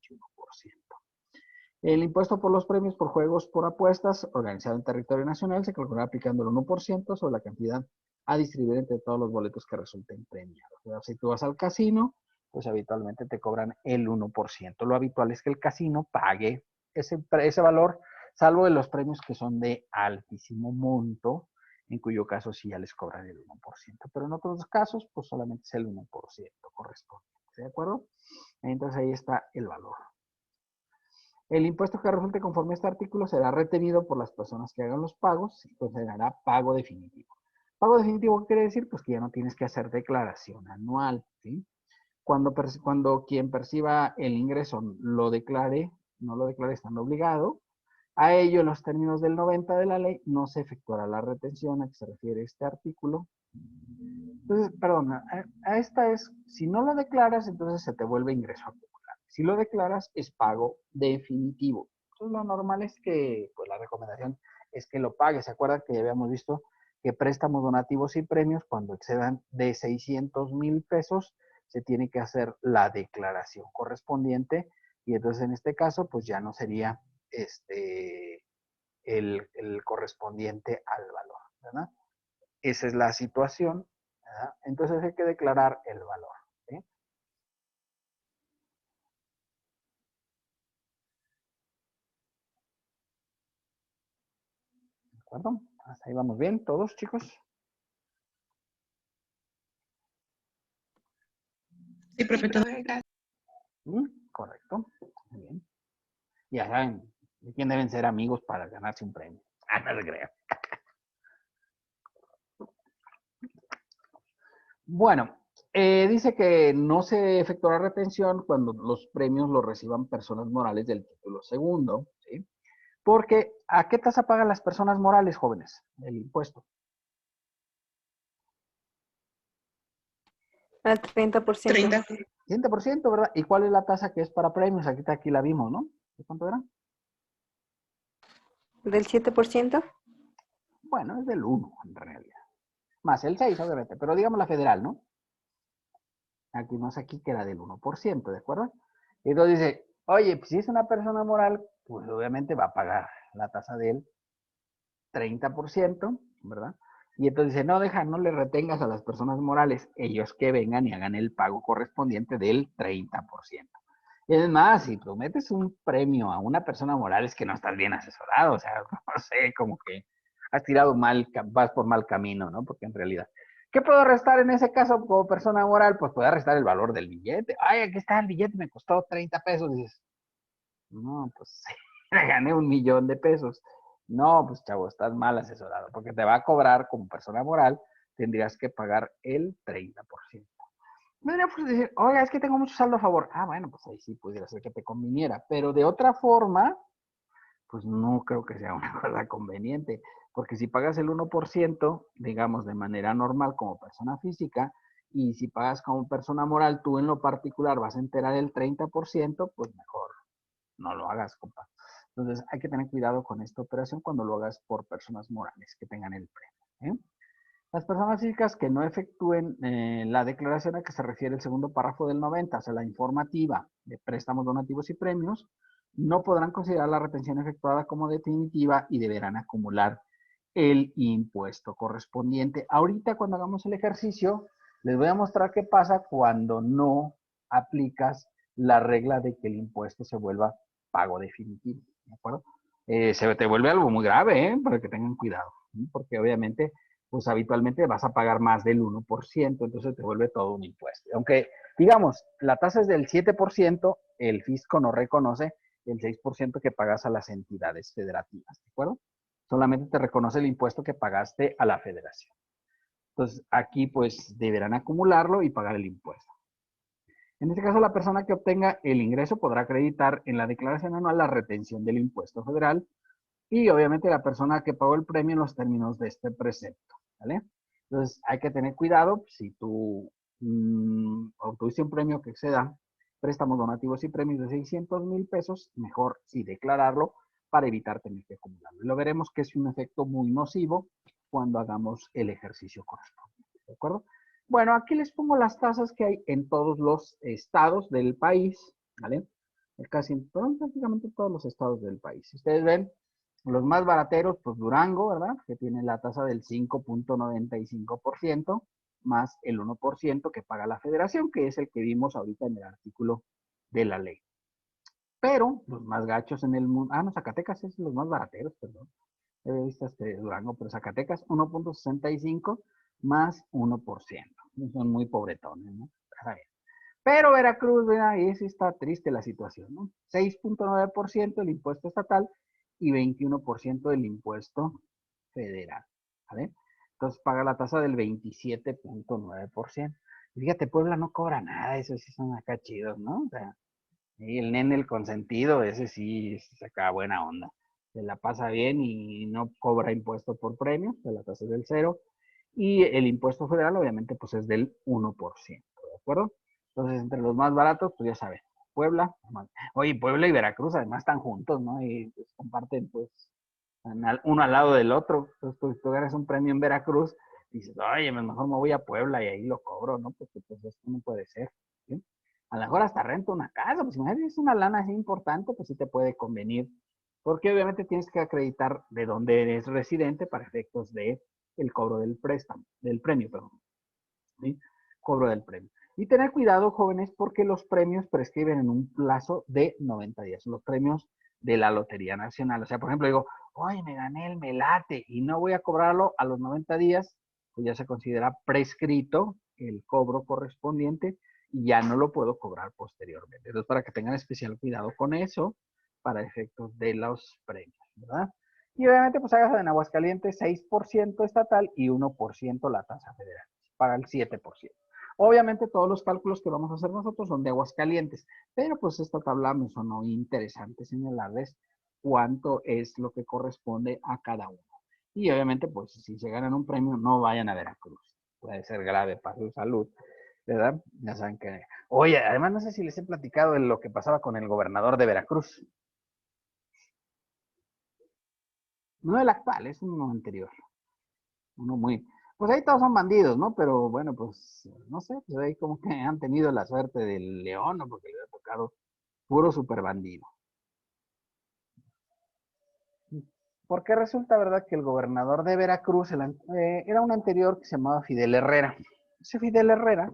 El impuesto por los premios por juegos por apuestas organizado en territorio nacional se calculará aplicando el 1% sobre la cantidad a distribuir entre todos los boletos que resulten premiados. O sea, si tú vas al casino, pues habitualmente te cobran el 1%. Lo habitual es que el casino pague ese valor, salvo de los premios que son de altísimo monto, en cuyo caso sí ya les cobran el 1%. Pero en otros casos, pues solamente es el 1% correspondiente. ¿De acuerdo? Entonces ahí está el valor. El impuesto que resulte conforme a este artículo será retenido por las personas que hagan los pagos y considerará pago definitivo. Pago definitivo, ¿qué quiere decir? Pues que ya no tienes que hacer declaración anual, ¿sí? Cuando quien perciba el ingreso no lo declare estando obligado, a ello en los términos del 90 de la ley no se efectuará la retención a que se refiere este artículo. Entonces, perdón, a esta es, si no lo declaras, entonces se te vuelve ingreso acumulado. Si lo declaras, es pago definitivo. Entonces, lo normal es que, pues la recomendación es que lo pagues. ¿Se acuerdan que ya habíamos visto que préstamos, donativos y premios, cuando excedan de 600,000 pesos, se tiene que hacer la declaración correspondiente? Y entonces, en este caso, pues ya no sería el correspondiente al valor, ¿verdad? Esa es la situación, ¿verdad? Entonces hay que declarar el valor, ¿sí? ¿De acuerdo? Hasta ahí vamos bien, todos, chicos. Sí, profe, todo. Correcto. Muy bien. Ya saben de quién deben ser amigos para ganarse un premio. Ah, no se crean. Bueno, dice que no se efectuará retención cuando los premios los reciban personas morales del título segundo, ¿sí? Porque, ¿a qué tasa pagan las personas morales, jóvenes? El impuesto. Al 30%. 30. 100%, ¿verdad? ¿Y cuál es la tasa que es para premios? Aquí la vimos, ¿no? ¿De cuánto era? Del 7%. Bueno, es del 1 en realidad. Más el 6, obviamente, pero digamos la federal, ¿no? Aquí no sé, aquí que era del 1%, ¿de acuerdo? Y entonces dice, oye, pues si es una persona moral, pues obviamente va a pagar la tasa del 30%, ¿verdad? Y entonces dice, no le retengas a las personas morales, ellos que vengan y hagan el pago correspondiente del 30%. Y es más, si prometes un premio a una persona moral es que no estás bien asesorado, o sea, no sé, como que has tirado mal, vas por mal camino, ¿no? Porque en realidad, ¿qué puedo restar en ese caso como persona moral? Pues puedo restar el valor del billete. Ay, aquí está el billete, me costó 30 pesos. Dices, no, pues me gané 1,000,000 de pesos. No, pues chavo, estás mal asesorado, porque te va a cobrar como persona moral, tendrías que pagar el 30%. Me podría pues decir, oiga, es que tengo mucho saldo a favor. Ah, bueno, pues ahí sí pudiera ser que te conviniera, pero de otra forma, pues no creo que sea una cosa conveniente, porque si pagas el 1%, digamos, de manera normal como persona física, y si pagas como persona moral, tú en lo particular vas a enterar el 30%, pues mejor no lo hagas, compa. Entonces hay que tener cuidado con esta operación cuando lo hagas por personas morales que tengan el premio, ¿eh? Las personas físicas que no efectúen la declaración a que se refiere el segundo párrafo del 90, o sea, la informativa de préstamos, donativos y premios, no podrán considerar la retención efectuada como definitiva y deberán acumular el impuesto correspondiente. Ahorita cuando hagamos el ejercicio, les voy a mostrar qué pasa cuando no aplicas la regla de que el impuesto se vuelva pago definitivo, ¿de acuerdo? Se te vuelve algo muy grave, para que tengan cuidado, ¿sí? Porque obviamente, pues habitualmente vas a pagar más del 1%, entonces te vuelve todo un impuesto. Aunque, digamos, la tasa es del 7%, el fisco no reconoce el 6% que pagas a las entidades federativas, ¿de acuerdo? Solamente te reconoce el impuesto que pagaste a la federación. Entonces, aquí pues deberán acumularlo y pagar el impuesto. En este caso, la persona que obtenga el ingreso podrá acreditar en la declaración anual la retención del impuesto federal y obviamente la persona que pagó el premio en los términos de este precepto, ¿vale? Entonces, hay que tener cuidado si tú obtuviste un premio que exceda préstamos donativos y premios de 600,000 pesos, mejor sí declararlo para evitar tener que acumularlo. Y lo veremos que es un efecto muy nocivo cuando hagamos el ejercicio correspondiente, ¿de acuerdo? Bueno, aquí les pongo las tasas que hay en todos los estados del país, ¿vale? Casi en prácticamente todos los estados del país. Si ustedes ven, los más barateros, pues Durango, ¿verdad? Que tiene la tasa del 5.95% más el 1% que paga la federación, que es el que vimos ahorita en el artículo de la ley. Pero los más gachos en el mundo, no, Zacatecas es los más barateros, perdón. He visto Durango, pero Zacatecas 1.65 más 1%. Son muy pobretones, ¿no? Pero Veracruz, ahí sí está triste la situación, ¿no? 6.9% el impuesto estatal y 21% del impuesto federal, ¿vale? Entonces paga la tasa del 27.9%. Fíjate, Puebla no cobra nada, esos sí son acá chidos, ¿no? O sea, y el nene, el consentido, ese sí saca buena onda. Se la pasa bien y no cobra impuesto por premio, de la tasa es del 0. Y el impuesto federal, obviamente, pues es del 1%, ¿de acuerdo? Entonces, entre los más baratos, pues ya saben, Puebla. Oye, Puebla y Veracruz además están juntos, ¿no? Y pues, comparten, pues, uno al lado del otro. Entonces, pues, tú ganas un premio en Veracruz, y dices, oye, mejor me voy a Puebla y ahí lo cobro, ¿no? Porque pues esto no puede ser, ¿sí? A lo mejor hasta renta una casa, pues imagínate, es una lana así importante, pues sí te puede convenir. Porque obviamente tienes que acreditar de dónde eres residente para efectos de el cobro del préstamo, del premio, perdón. ¿Sí? Cobro del premio. Y tener cuidado, jóvenes, porque los premios prescriben en un plazo de 90 días. Los premios de la Lotería Nacional. O sea, por ejemplo, digo, oye, me gané el melate y no voy a cobrarlo a los 90 días, pues ya se considera prescrito el cobro correspondiente y ya no lo puedo cobrar posteriormente. Entonces, para que tengan especial cuidado con eso, para efectos de los premios, ¿verdad? Y obviamente, pues hagas en Aguascalientes 6% estatal y 1% la tasa federal. Paga el 7%. Obviamente, todos los cálculos que vamos a hacer nosotros son de Aguascalientes, pero pues esta tabla me sonó interesante señalarles cuánto es lo que corresponde a cada uno. Y obviamente, pues si se ganan un premio, no vayan a Veracruz. Puede ser grave para su salud, ¿verdad? Ya saben que... Oye, además no sé si les he platicado de lo que pasaba con el gobernador de Veracruz. No el actual, es uno anterior. Uno muy... Pues ahí todos son bandidos, ¿no? Pero bueno, pues no sé, pues ahí como que han tenido la suerte del león, ¿no? Porque le ha tocado puro super bandido. Porque resulta, ¿verdad?, que el gobernador de Veracruz era un anterior que se llamaba Fidel Herrera. Ese Fidel Herrera,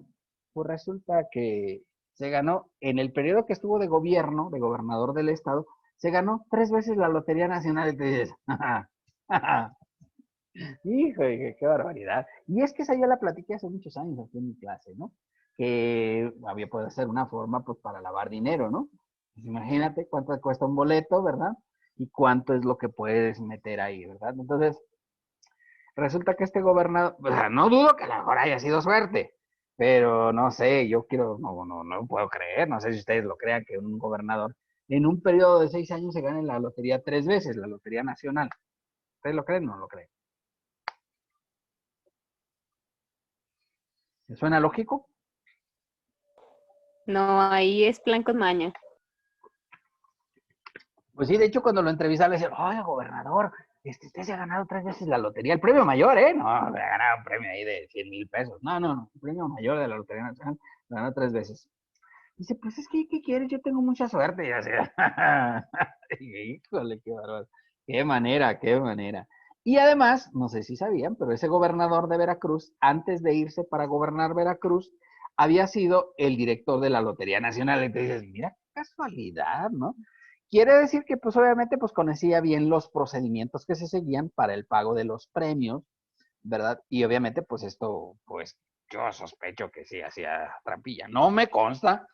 pues resulta que se ganó, en el periodo que estuvo de gobierno, de gobernador del estado, se ganó 3 veces la Lotería Nacional. Y te dices, hijo, qué barbaridad. Y es que esa ya la platiqué hace muchos años aquí en mi clase, ¿no? Que había podido ser una forma, pues, para lavar dinero, ¿no? Pues imagínate cuánto cuesta un boleto, ¿verdad? Y cuánto es lo que puedes meter ahí, ¿verdad? Entonces, resulta que este gobernador, o sea, no dudo que a lo mejor haya sido suerte, pero no sé, yo quiero, no puedo creer, no sé si ustedes lo crean, que un gobernador en un periodo de 6 años se gane la lotería 3 veces, la Lotería Nacional. ¿Ustedes lo creen o no lo creen? ¿Les suena lógico? No, ahí es plan con maña. Pues sí, de hecho, cuando lo entrevistaron, le decían, oye, gobernador, usted se ha ganado 3 veces la lotería. El premio mayor, ¿eh? No, se ha ganado un premio ahí de 100,000 pesos. No, el premio mayor de la Lotería Nacional lo ganó 3 veces. Dice, pues es que, ¿qué quieres? Yo tengo mucha suerte. Y así, híjole, qué bárbaro. Qué manera, qué manera. Y además, no sé si sabían, pero ese gobernador de Veracruz, antes de irse para gobernar Veracruz, había sido el director de la Lotería Nacional. Y te dices, mira, qué casualidad, ¿no? Quiere decir que, pues, obviamente, pues, conocía bien los procedimientos que se seguían para el pago de los premios, ¿verdad? Y obviamente, pues, esto, pues, yo sospecho que sí hacía trampilla. No me consta.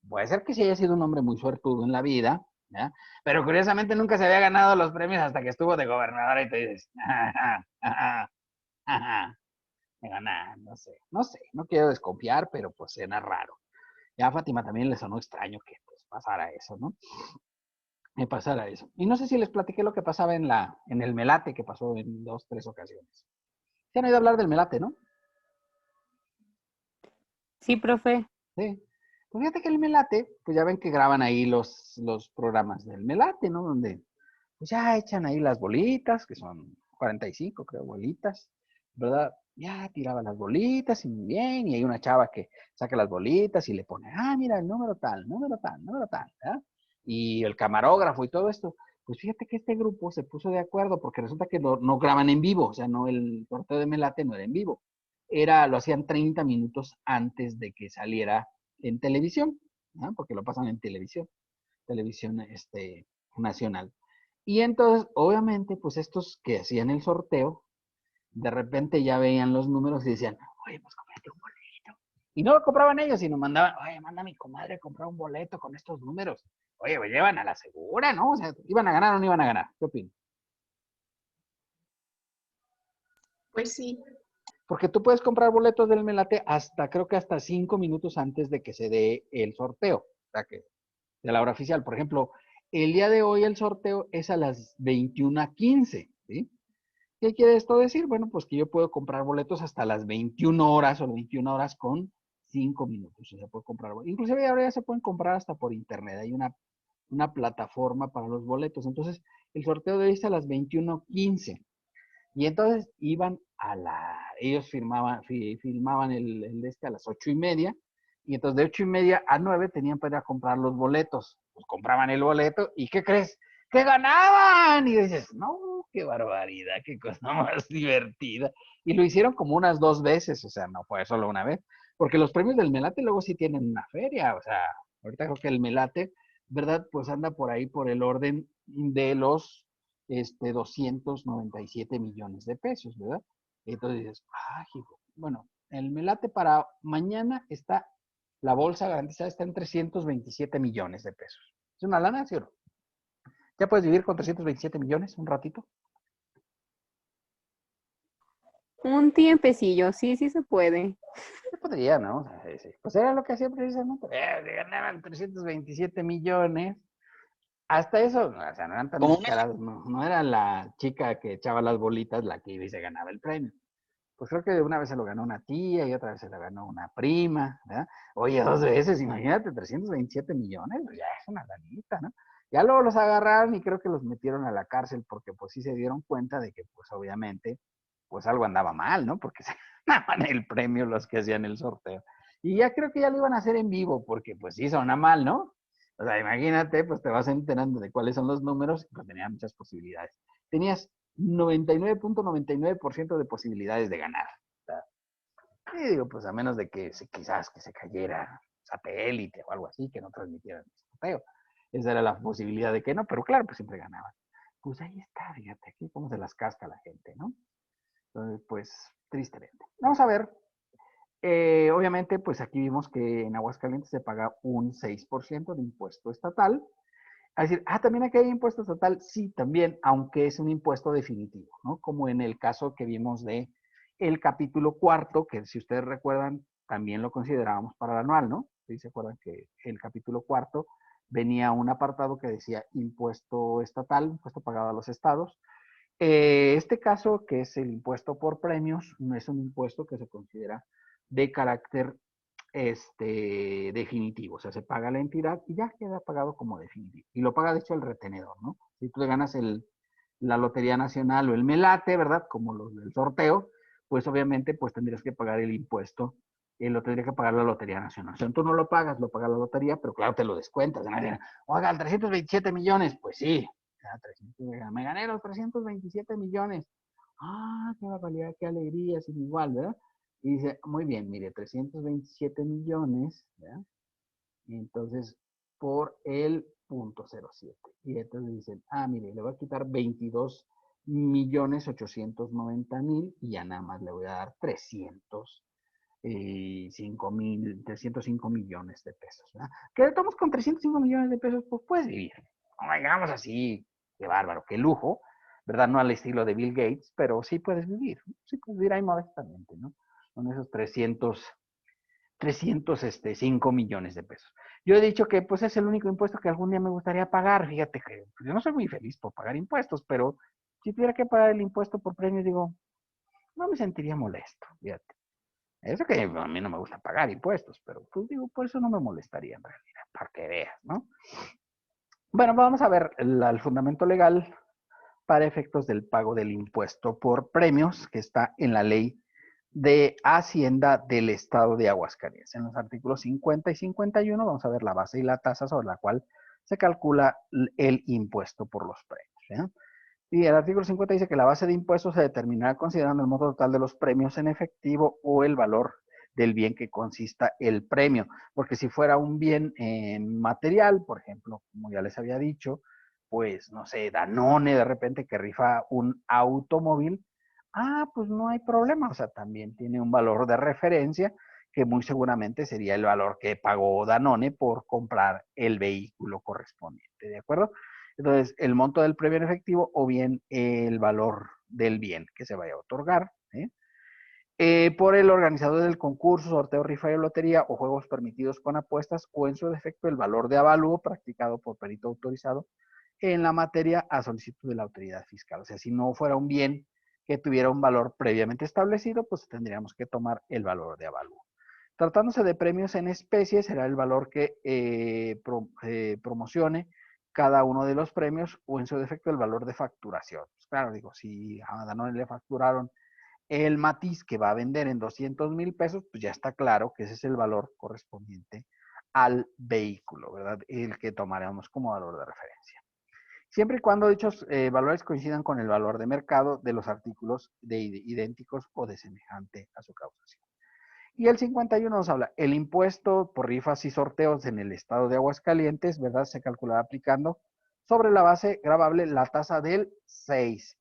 Puede ser que sí haya sido un hombre muy suertudo en la vida, ¿ya? Pero curiosamente nunca se había ganado los premios hasta que estuvo de gobernador y te dices, digo, nah, no sé, no quiero desconfiar, pero pues suena raro. Ya a Fátima también le sonó extraño que pues pasara eso, ¿no? Me pasara eso. Y no sé si les platiqué lo que pasaba en el Melate, que pasó en 2, 3 ocasiones. ¿Se han oído hablar del Melate, no? Sí, profe. Sí. Pues fíjate que el Melate, pues ya ven que graban ahí los programas del Melate, ¿no? Donde pues ya echan ahí las bolitas, que son 45, creo, bolitas, ¿verdad? Ya tiraban las bolitas y muy bien, y hay una chava que saca las bolitas y le pone, mira, el número tal, número tal, número tal, ¿verdad? Y el camarógrafo y todo esto. Pues fíjate que este grupo se puso de acuerdo porque resulta que no graban en vivo, o sea, no, el sorteo de Melate no era en vivo. Lo hacían 30 minutos antes de que saliera en televisión, ¿no? Porque lo pasan en televisión nacional. Y entonces, obviamente, pues estos que hacían el sorteo, de repente ya veían los números y decían, oye, pues cómprate un boleto. Y no lo compraban ellos, sino mandaban, oye, manda a mi comadre a comprar un boleto con estos números. Oye, pues llevan a la segura, ¿no? O sea, ¿iban a ganar o no iban a ganar? ¿Qué opinas? Pues sí. Porque tú puedes comprar boletos del Melate creo que hasta 5 minutos antes de que se dé el sorteo. O sea, que de la hora oficial. Por ejemplo, el día de hoy el sorteo es a las 21:15, ¿sí? ¿Qué quiere esto decir? Bueno, pues que yo puedo comprar boletos hasta las 21 horas o 21 horas con 5 minutos. O sea, puedo comprar. Inclusive ahora ya se pueden comprar hasta por internet. Hay una plataforma para los boletos. Entonces, el sorteo de hoy es a las 21:15. Y entonces ellos filmaban a las 8:30. Y entonces de 8:30 a 9 tenían para ir a comprar los boletos. Pues compraban el boleto y ¿qué crees? ¡Que ganaban! Y dices, no, qué barbaridad, qué cosa más divertida. Y lo hicieron como unas 2 veces, o sea, no fue solo una vez. Porque los premios del Melate luego sí tienen una feria, o sea, ahorita creo que el Melate, ¿verdad? Pues anda por ahí por el orden de los 297 millones de pesos, ¿verdad? Entonces dices, hijo. Bueno, el Melate para mañana la bolsa garantizada está en 327 millones de pesos. ¿Es una lana, sí o no? ¿Ya puedes vivir con 327 millones un ratito? Un tiempecillo, sí, sí se puede. Se podría, ¿no? O sea, sí. Pues era lo que hacía precisamente. Ganaban 327 millones. Hasta eso, o sea, no eran tan Como una, descarados, no era la chica que echaba las bolitas la que iba y se ganaba el premio. Pues creo que de una vez se lo ganó una tía y otra vez se lo ganó una prima, ¿verdad? Oye, 2 veces, imagínate, 327 millones, pues ya es una lanita, ¿no? Ya luego los agarraron y creo que los metieron a la cárcel porque pues sí se dieron cuenta de que pues obviamente pues algo andaba mal, ¿no? Porque se ganaban el premio los que hacían el sorteo. Y ya creo que ya lo iban a hacer en vivo porque pues sí suena mal, ¿no? O sea, imagínate, pues te vas enterando de cuáles son los números y pues tenía muchas posibilidades. Tenías 99.99% de posibilidades de ganar. Y digo, pues a menos de que quizás que se cayera satélite o algo así, que no transmitieran el sorteo. Esa era la posibilidad de que no, pero claro, pues siempre ganaban. Pues ahí está, fíjate, aquí cómo se las casca la gente, ¿no? Entonces, pues, tristemente. Vamos a ver. Obviamente, pues aquí vimos que en Aguascalientes se paga un 6% de impuesto estatal. A decir, también aquí hay impuesto estatal, sí, también, aunque es un impuesto definitivo, ¿no? Como en el caso que vimos de el capítulo cuarto, que si ustedes recuerdan, también lo considerábamos para el anual, ¿no? ¿Sí se acuerdan que el capítulo cuarto venía un apartado que decía impuesto estatal, impuesto pagado a los estados? Este caso, que es el impuesto por premios, no es un impuesto que se considera de carácter definitivo. O sea, se paga la entidad y ya queda pagado como definitivo. Y lo paga, de hecho, el retenedor, ¿no? Si tú le ganas la Lotería Nacional o el Melate, ¿verdad? Como los del sorteo, pues obviamente pues tendrías que pagar el impuesto, lo tendría que pagar la Lotería Nacional. O sea, tú no lo pagas, lo paga la lotería, pero claro, te lo descuentas. Oiga, 327 millones, pues sí, me gané los 327 millones. Ah, qué barbaridad, qué alegría, sin igual, ¿verdad? Y dice, muy bien, mire, 327 millones, ¿verdad? Y entonces, por el punto 07. Y entonces dicen, ah, mire, le voy a quitar 22 millones 890 mil y ya nada más le voy a dar 305 millones de pesos, ¿verdad? ¿Qué tomamos con 305 millones de pesos? Pues puedes vivir. No digamos así, qué bárbaro, qué lujo, ¿verdad? No al estilo de Bill Gates, pero sí puedes vivir. Sí puedes vivir ahí modestamente, ¿no? Con esos 305 millones de pesos. Yo he dicho que pues es el único impuesto que algún día me gustaría pagar. Fíjate que pues, yo no soy muy feliz por pagar impuestos, pero si tuviera que pagar el impuesto por premios, digo, no me sentiría molesto, fíjate. Eso que a mí no me gusta pagar impuestos, pero pues digo, por eso no me molestaría en realidad, para que veas, ¿no? Bueno, vamos a ver el fundamento legal para efectos del pago del impuesto por premios que está en la ley de Hacienda del Estado de Aguascalientes. En los artículos 50 y 51 vamos a ver la base y la tasa sobre la cual se calcula el impuesto por los premios. ¿Eh? Y el artículo 50 dice que la base de impuestos se determinará considerando el monto total de los premios en efectivo o el valor del bien que consista el premio. Porque si fuera un bien material, por ejemplo, como ya les había dicho, pues no sé, Danone de repente que rifa un automóvil, pues no hay problema, o sea, también tiene un valor de referencia que muy seguramente sería el valor que pagó Danone por comprar el vehículo correspondiente, ¿de acuerdo? Entonces, el monto del premio en efectivo o bien el valor del bien que se vaya a otorgar. Por el organizador del concurso, sorteo, rifa y lotería o juegos permitidos con apuestas o en su defecto el valor de avalúo practicado por perito autorizado en la materia a solicitud de la autoridad fiscal. O sea, si no fuera un bien que tuviera un valor previamente establecido, pues tendríamos que tomar el valor de avalúo. Tratándose de premios en especie, será el valor que promocione cada uno de los premios o en su defecto el valor de facturación. Pues claro, digo, si a Danone le facturaron el Matiz que va a vender en 200,000 pesos, pues ya está claro que ese es el valor correspondiente al vehículo, ¿verdad? El que tomaremos como valor de referencia. Siempre y cuando dichos valores coincidan con el valor de mercado de los artículos idénticos o de semejante a su causación. Y el 51 nos habla, el impuesto por rifas y sorteos en el estado de Aguascalientes, ¿verdad? Se calculará aplicando sobre la base gravable la tasa del 6%.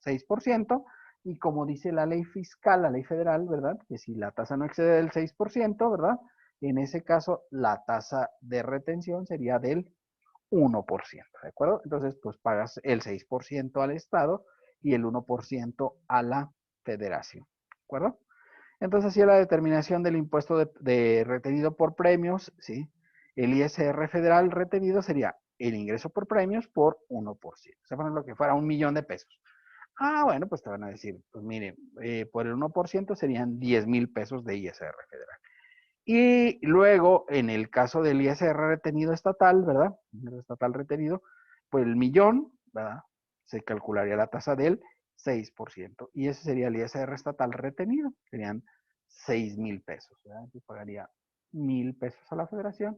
6%, y como dice la ley fiscal, la ley federal, ¿verdad? Que si la tasa no excede del 6%, ¿verdad? En ese caso, la tasa de retención sería del 1%, ¿de acuerdo? Entonces, pues pagas el 6% al Estado y el 1% a la Federación, ¿de acuerdo? Entonces, así es la determinación del impuesto de retenido por premios, ¿sí? El ISR federal retenido sería el ingreso por premios por 1%. O sea, por ejemplo, que fuera 1,000,000 de pesos. Bueno, pues te van a decir, pues mire, por el 1% serían 10,000 pesos de ISR federal. Y luego, en el caso del ISR retenido estatal, ¿verdad? El estatal retenido, pues el 1,000,000, ¿verdad? Se calcularía la tasa del 6%. Y ese sería el ISR estatal retenido. Serían 6,000 pesos, ¿verdad? Entonces pagaría 1,000 pesos a la federación,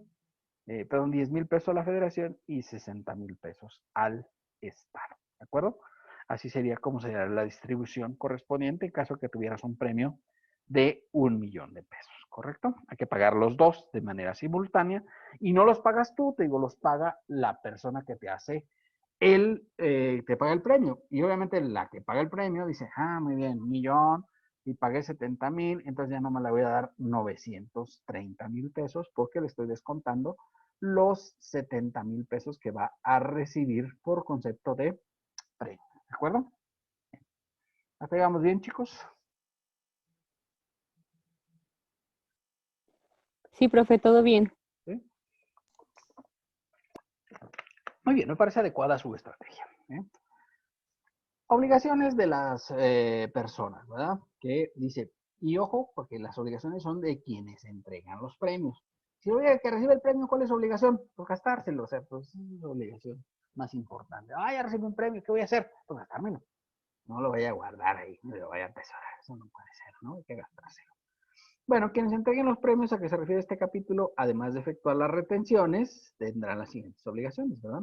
10,000 pesos a la federación y 60,000 pesos al Estado, ¿de acuerdo? Así sería como sería la distribución correspondiente en caso que tuvieras un premio de 1,000,000 de pesos, ¿correcto? Hay que pagar los dos de manera simultánea y no los pagas tú, te digo, los paga la persona que te hace te paga el premio. Y obviamente la que paga el premio dice, muy bien, 1,000,000 y pagué 70,000, entonces ya no me la voy a dar 930,000 pesos porque le estoy descontando los 70,000 pesos que va a recibir por concepto de premio. ¿De acuerdo? ¿Hasta llegamos bien, chicos? Sí, profe, todo bien. ¿Sí? Muy bien, me parece adecuada su estrategia. Obligaciones de las personas, ¿verdad? Que dice, y ojo, porque las obligaciones son de quienes entregan los premios. Si el que recibe el premio, ¿cuál es su obligación? Pues gastárselo, o sea, pues es la obligación más importante. Ya recibí un premio, ¿qué voy a hacer? Pues gastármelo. No lo voy a guardar ahí, no lo voy a atesorar. Eso no puede ser, ¿no? Hay que gastárselo. Bueno, quienes entreguen los premios a que se refiere este capítulo, además de efectuar las retenciones, tendrán las siguientes obligaciones, ¿verdad?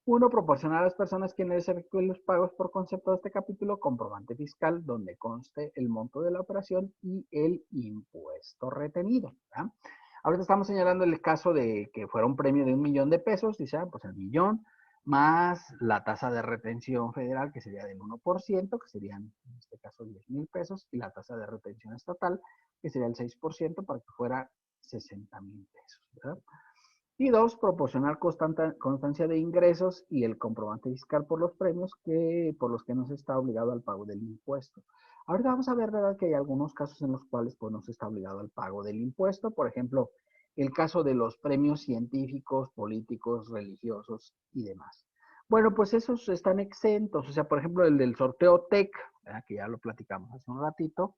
Uno, proporcionar a las personas quienes efectúen los pagos por concepto de este capítulo comprobante fiscal donde conste el monto de la operación y el impuesto retenido. ¿Verdad? Ahorita estamos señalando el caso de que fuera un premio de 1,000,000 de pesos, dice, pues el millón, más la tasa de retención federal, que sería del 1%, que serían, en este caso, 10,000 pesos, y la tasa de retención estatal, que sería el 6%, para que fuera 60,000 pesos, ¿verdad? Y dos, proporcionar constancia de ingresos y el comprobante fiscal por los premios por los que no se está obligado al pago del impuesto. Ahorita vamos a ver, ¿verdad?, que hay algunos casos en los cuales pues, no se está obligado al pago del impuesto. Por ejemplo, el caso de los premios científicos, políticos, religiosos y demás. Bueno, pues esos están exentos. O sea, por ejemplo, el del sorteo TEC, ¿verdad?, que ya lo platicamos hace un ratito,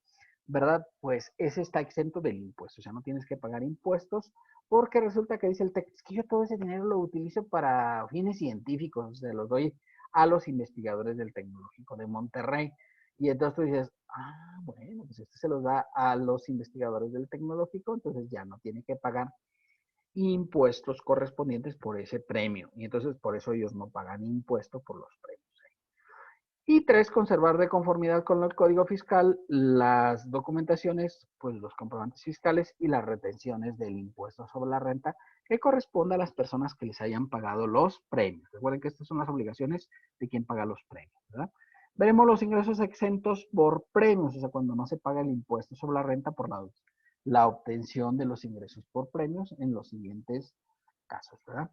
¿verdad? Pues ese está exento del impuesto. O sea, no tienes que pagar impuestos porque resulta que dice el TEC, es que yo todo ese dinero lo utilizo para fines científicos, se los doy a los investigadores del Tecnológico de Monterrey. Y entonces tú dices, bueno, pues este se los da a los investigadores del Tecnológico, entonces ya no tiene que pagar impuestos correspondientes por ese premio. Y entonces por eso ellos no pagan impuesto por los premios. Y tres, conservar de conformidad con el Código Fiscal las documentaciones, pues los comprobantes fiscales y las retenciones del impuesto sobre la renta que corresponda a las personas que les hayan pagado los premios. Recuerden que estas son las obligaciones de quien paga los premios, ¿verdad? Veremos los ingresos exentos por premios, o sea, cuando no se paga el impuesto sobre la renta por la obtención de los ingresos por premios en los siguientes casos, ¿verdad?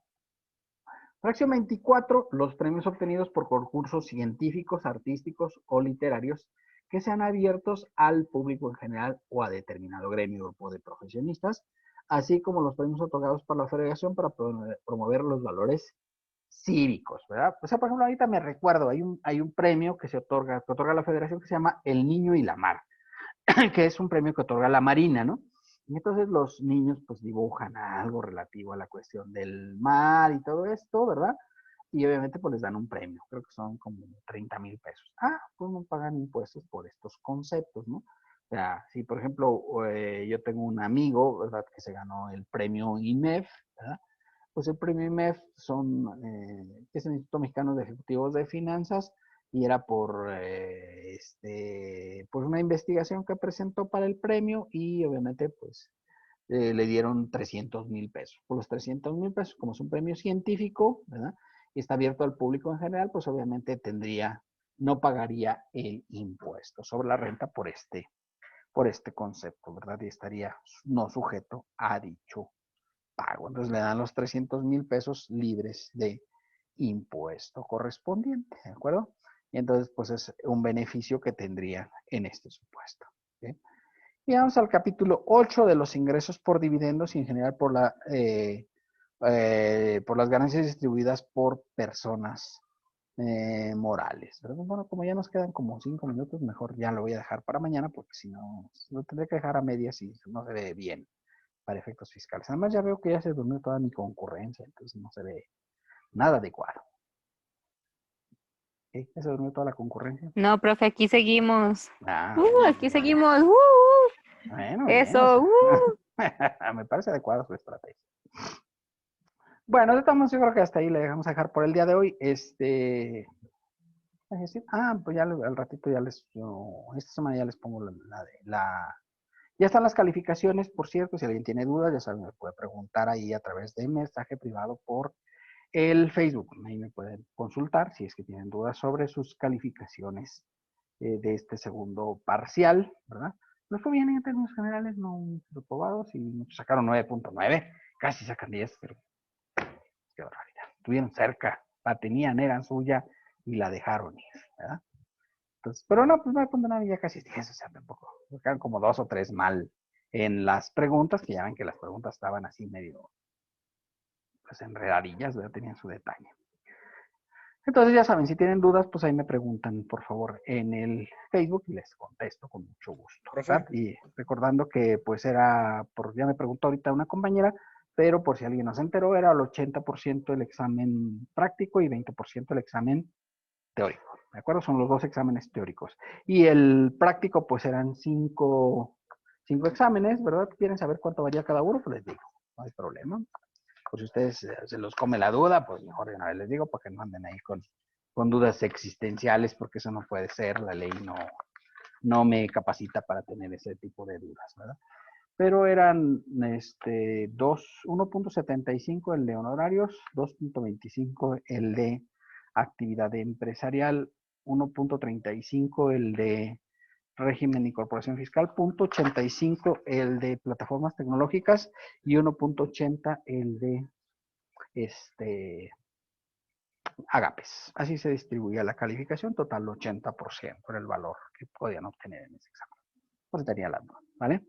Fracción 24, los premios obtenidos por concursos científicos, artísticos o literarios que sean abiertos al público en general o a determinado gremio o grupo de profesionistas, así como los premios otorgados por la federación para promover los valores cívicos, ¿verdad? O sea, por ejemplo, ahorita me recuerdo, hay un premio que otorga la federación que se llama El Niño y la Mar, que es un premio que otorga la Marina, ¿no? Y entonces los niños pues dibujan algo relativo a la cuestión del mar y todo esto, ¿verdad? Y obviamente pues les dan un premio, creo que son como 30,000 pesos. Pues no pagan impuestos por estos conceptos, ¿no? O sea, si por ejemplo yo tengo un amigo, ¿verdad? Que se ganó el premio IMEF, ¿verdad? Pues el premio IMEF que es el Instituto Mexicano de Ejecutivos de Finanzas, y era por una investigación que presentó para el premio y obviamente pues le dieron 300,000 pesos. Por los 300,000 pesos, como es un premio científico, ¿verdad? Y está abierto al público en general, pues obviamente no pagaría el impuesto sobre la renta por este concepto, ¿verdad? Y estaría no sujeto a dicho pago. Entonces le dan los 300,000 pesos libres de impuesto correspondiente, ¿de acuerdo? Y entonces, pues es un beneficio que tendría en este supuesto. ¿Sí? Y vamos al capítulo 8 de los ingresos por dividendos y en general por las ganancias distribuidas por personas morales. ¿Verdad? Bueno, como ya nos quedan como 5 minutos, mejor ya lo voy a dejar para mañana porque si no, lo tendré que dejar a medias y no se ve bien para efectos fiscales. Además ya veo que ya se durmió toda mi concurrencia, entonces no se ve nada adecuado. ¿Ya se durmió toda la concurrencia? No, profe, aquí seguimos. Aquí Bueno, seguimos. bueno, bien, o Eso. sea, me parece adecuada su estrategia. Bueno, estamos, yo creo que hasta ahí le dejamos a dejar por el día de hoy. Pues ya al ratito esta semana ya les pongo ya están las calificaciones, por cierto, si alguien tiene dudas, ya saben, me puede preguntar ahí a través de mensaje privado por el Facebook. Ahí me pueden consultar si es que tienen dudas sobre sus calificaciones de este segundo parcial, ¿verdad? Nos fue bien en términos generales, no reprobados, y muchos sacaron 9.9, casi sacan 10, pero qué barbaridad. Estuvieron cerca, la tenían, eran suya y la dejaron ir, ¿verdad? Entonces, pero no, pues 9.9 ya casi 10, o sea, tampoco. Quedan como 2 o 3 mal en las preguntas, que ya ven que las preguntas estaban así medio, pues enredadillas, ¿verdad? Tenían su detalle. Entonces ya saben, si tienen dudas, pues ahí me preguntan, por favor, en el Facebook y les contesto con mucho gusto. ¿Verdad? Y recordando que pues ya me preguntó ahorita una compañera, pero por si alguien no se enteró, era el 80% el examen práctico y 20% el examen teórico. ¿De acuerdo? Son los dos exámenes teóricos. Y el práctico pues eran 5 exámenes, ¿verdad? ¿Quieren saber cuánto varía cada uno? Pues les digo, no hay problema. Por si ustedes se los come la duda, pues mejor de una vez les digo, para que no anden ahí con dudas existenciales, porque eso no puede ser, la ley no me capacita para tener ese tipo de dudas, ¿verdad? Pero eran 1.75 el de honorarios, 2.25 el de actividad empresarial, 1.35 el de régimen y corporación fiscal, 0.85 el de plataformas tecnológicas y 1.80 el de agapes. Así se distribuía la calificación, total 80% era el valor que podían obtener en ese examen. Pues tenía la duda, ¿vale?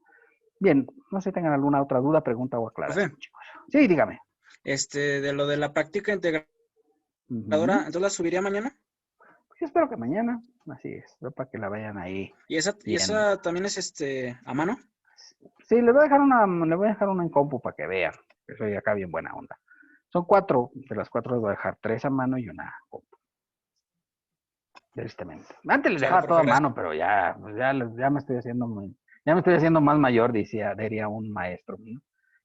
Bien, no sé si tengan alguna otra duda, pregunta o aclaración, Profe. chicos. Sí, dígame. De lo de la práctica integradora, Ujú. entonces la subiría mañana. Pues espero que mañana, así es, para que la vayan ahí. Y Bien. esa también es a mano. Sí, les voy a dejar una en compu para que vean. Que soy acá bien buena onda. Son 4, de las 4 les voy a dejar 3 a mano y una compu. Tristemente. Antes les Sale, dejaba profe, todo a gracias. mano, pero ya me estoy haciendo más mayor, diría un maestro mío.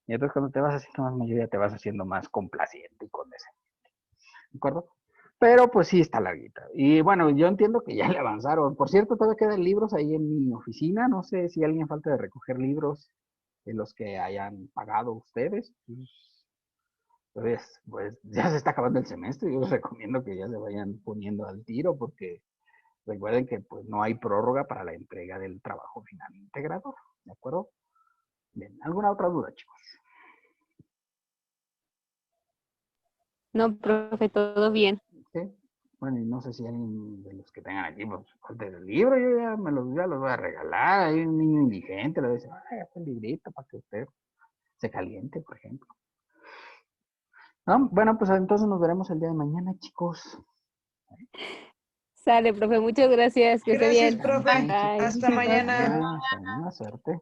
Y entonces cuando te vas haciendo más mayor ya te vas haciendo más complaciente y condescendiente. ¿De acuerdo? Pero pues sí está larguita. Y bueno, yo entiendo que ya le avanzaron. Por cierto, todavía quedan libros ahí en mi oficina. No sé si alguien falta de recoger libros de los que hayan pagado ustedes. Pues ya se está acabando el semestre. Yo les recomiendo que ya se vayan poniendo al tiro porque recuerden que pues no hay prórroga para la entrega del trabajo final integrador. ¿De acuerdo? Bien, ¿alguna otra duda, chicos? No, profe, todo bien. ¿Sí? Bueno, y no sé si alguien de los que tengan aquí, pues, del libro, yo ya los voy a regalar. Hay un niño indigente, le voy a decir, ay, este librito para que usted se caliente, por ejemplo. ¿No? Bueno, pues entonces nos veremos el día de mañana, chicos. Sale, profe, muchas gracias. Que esté Gracias, bien. profe. Bye. Hasta mañana. Buena suerte.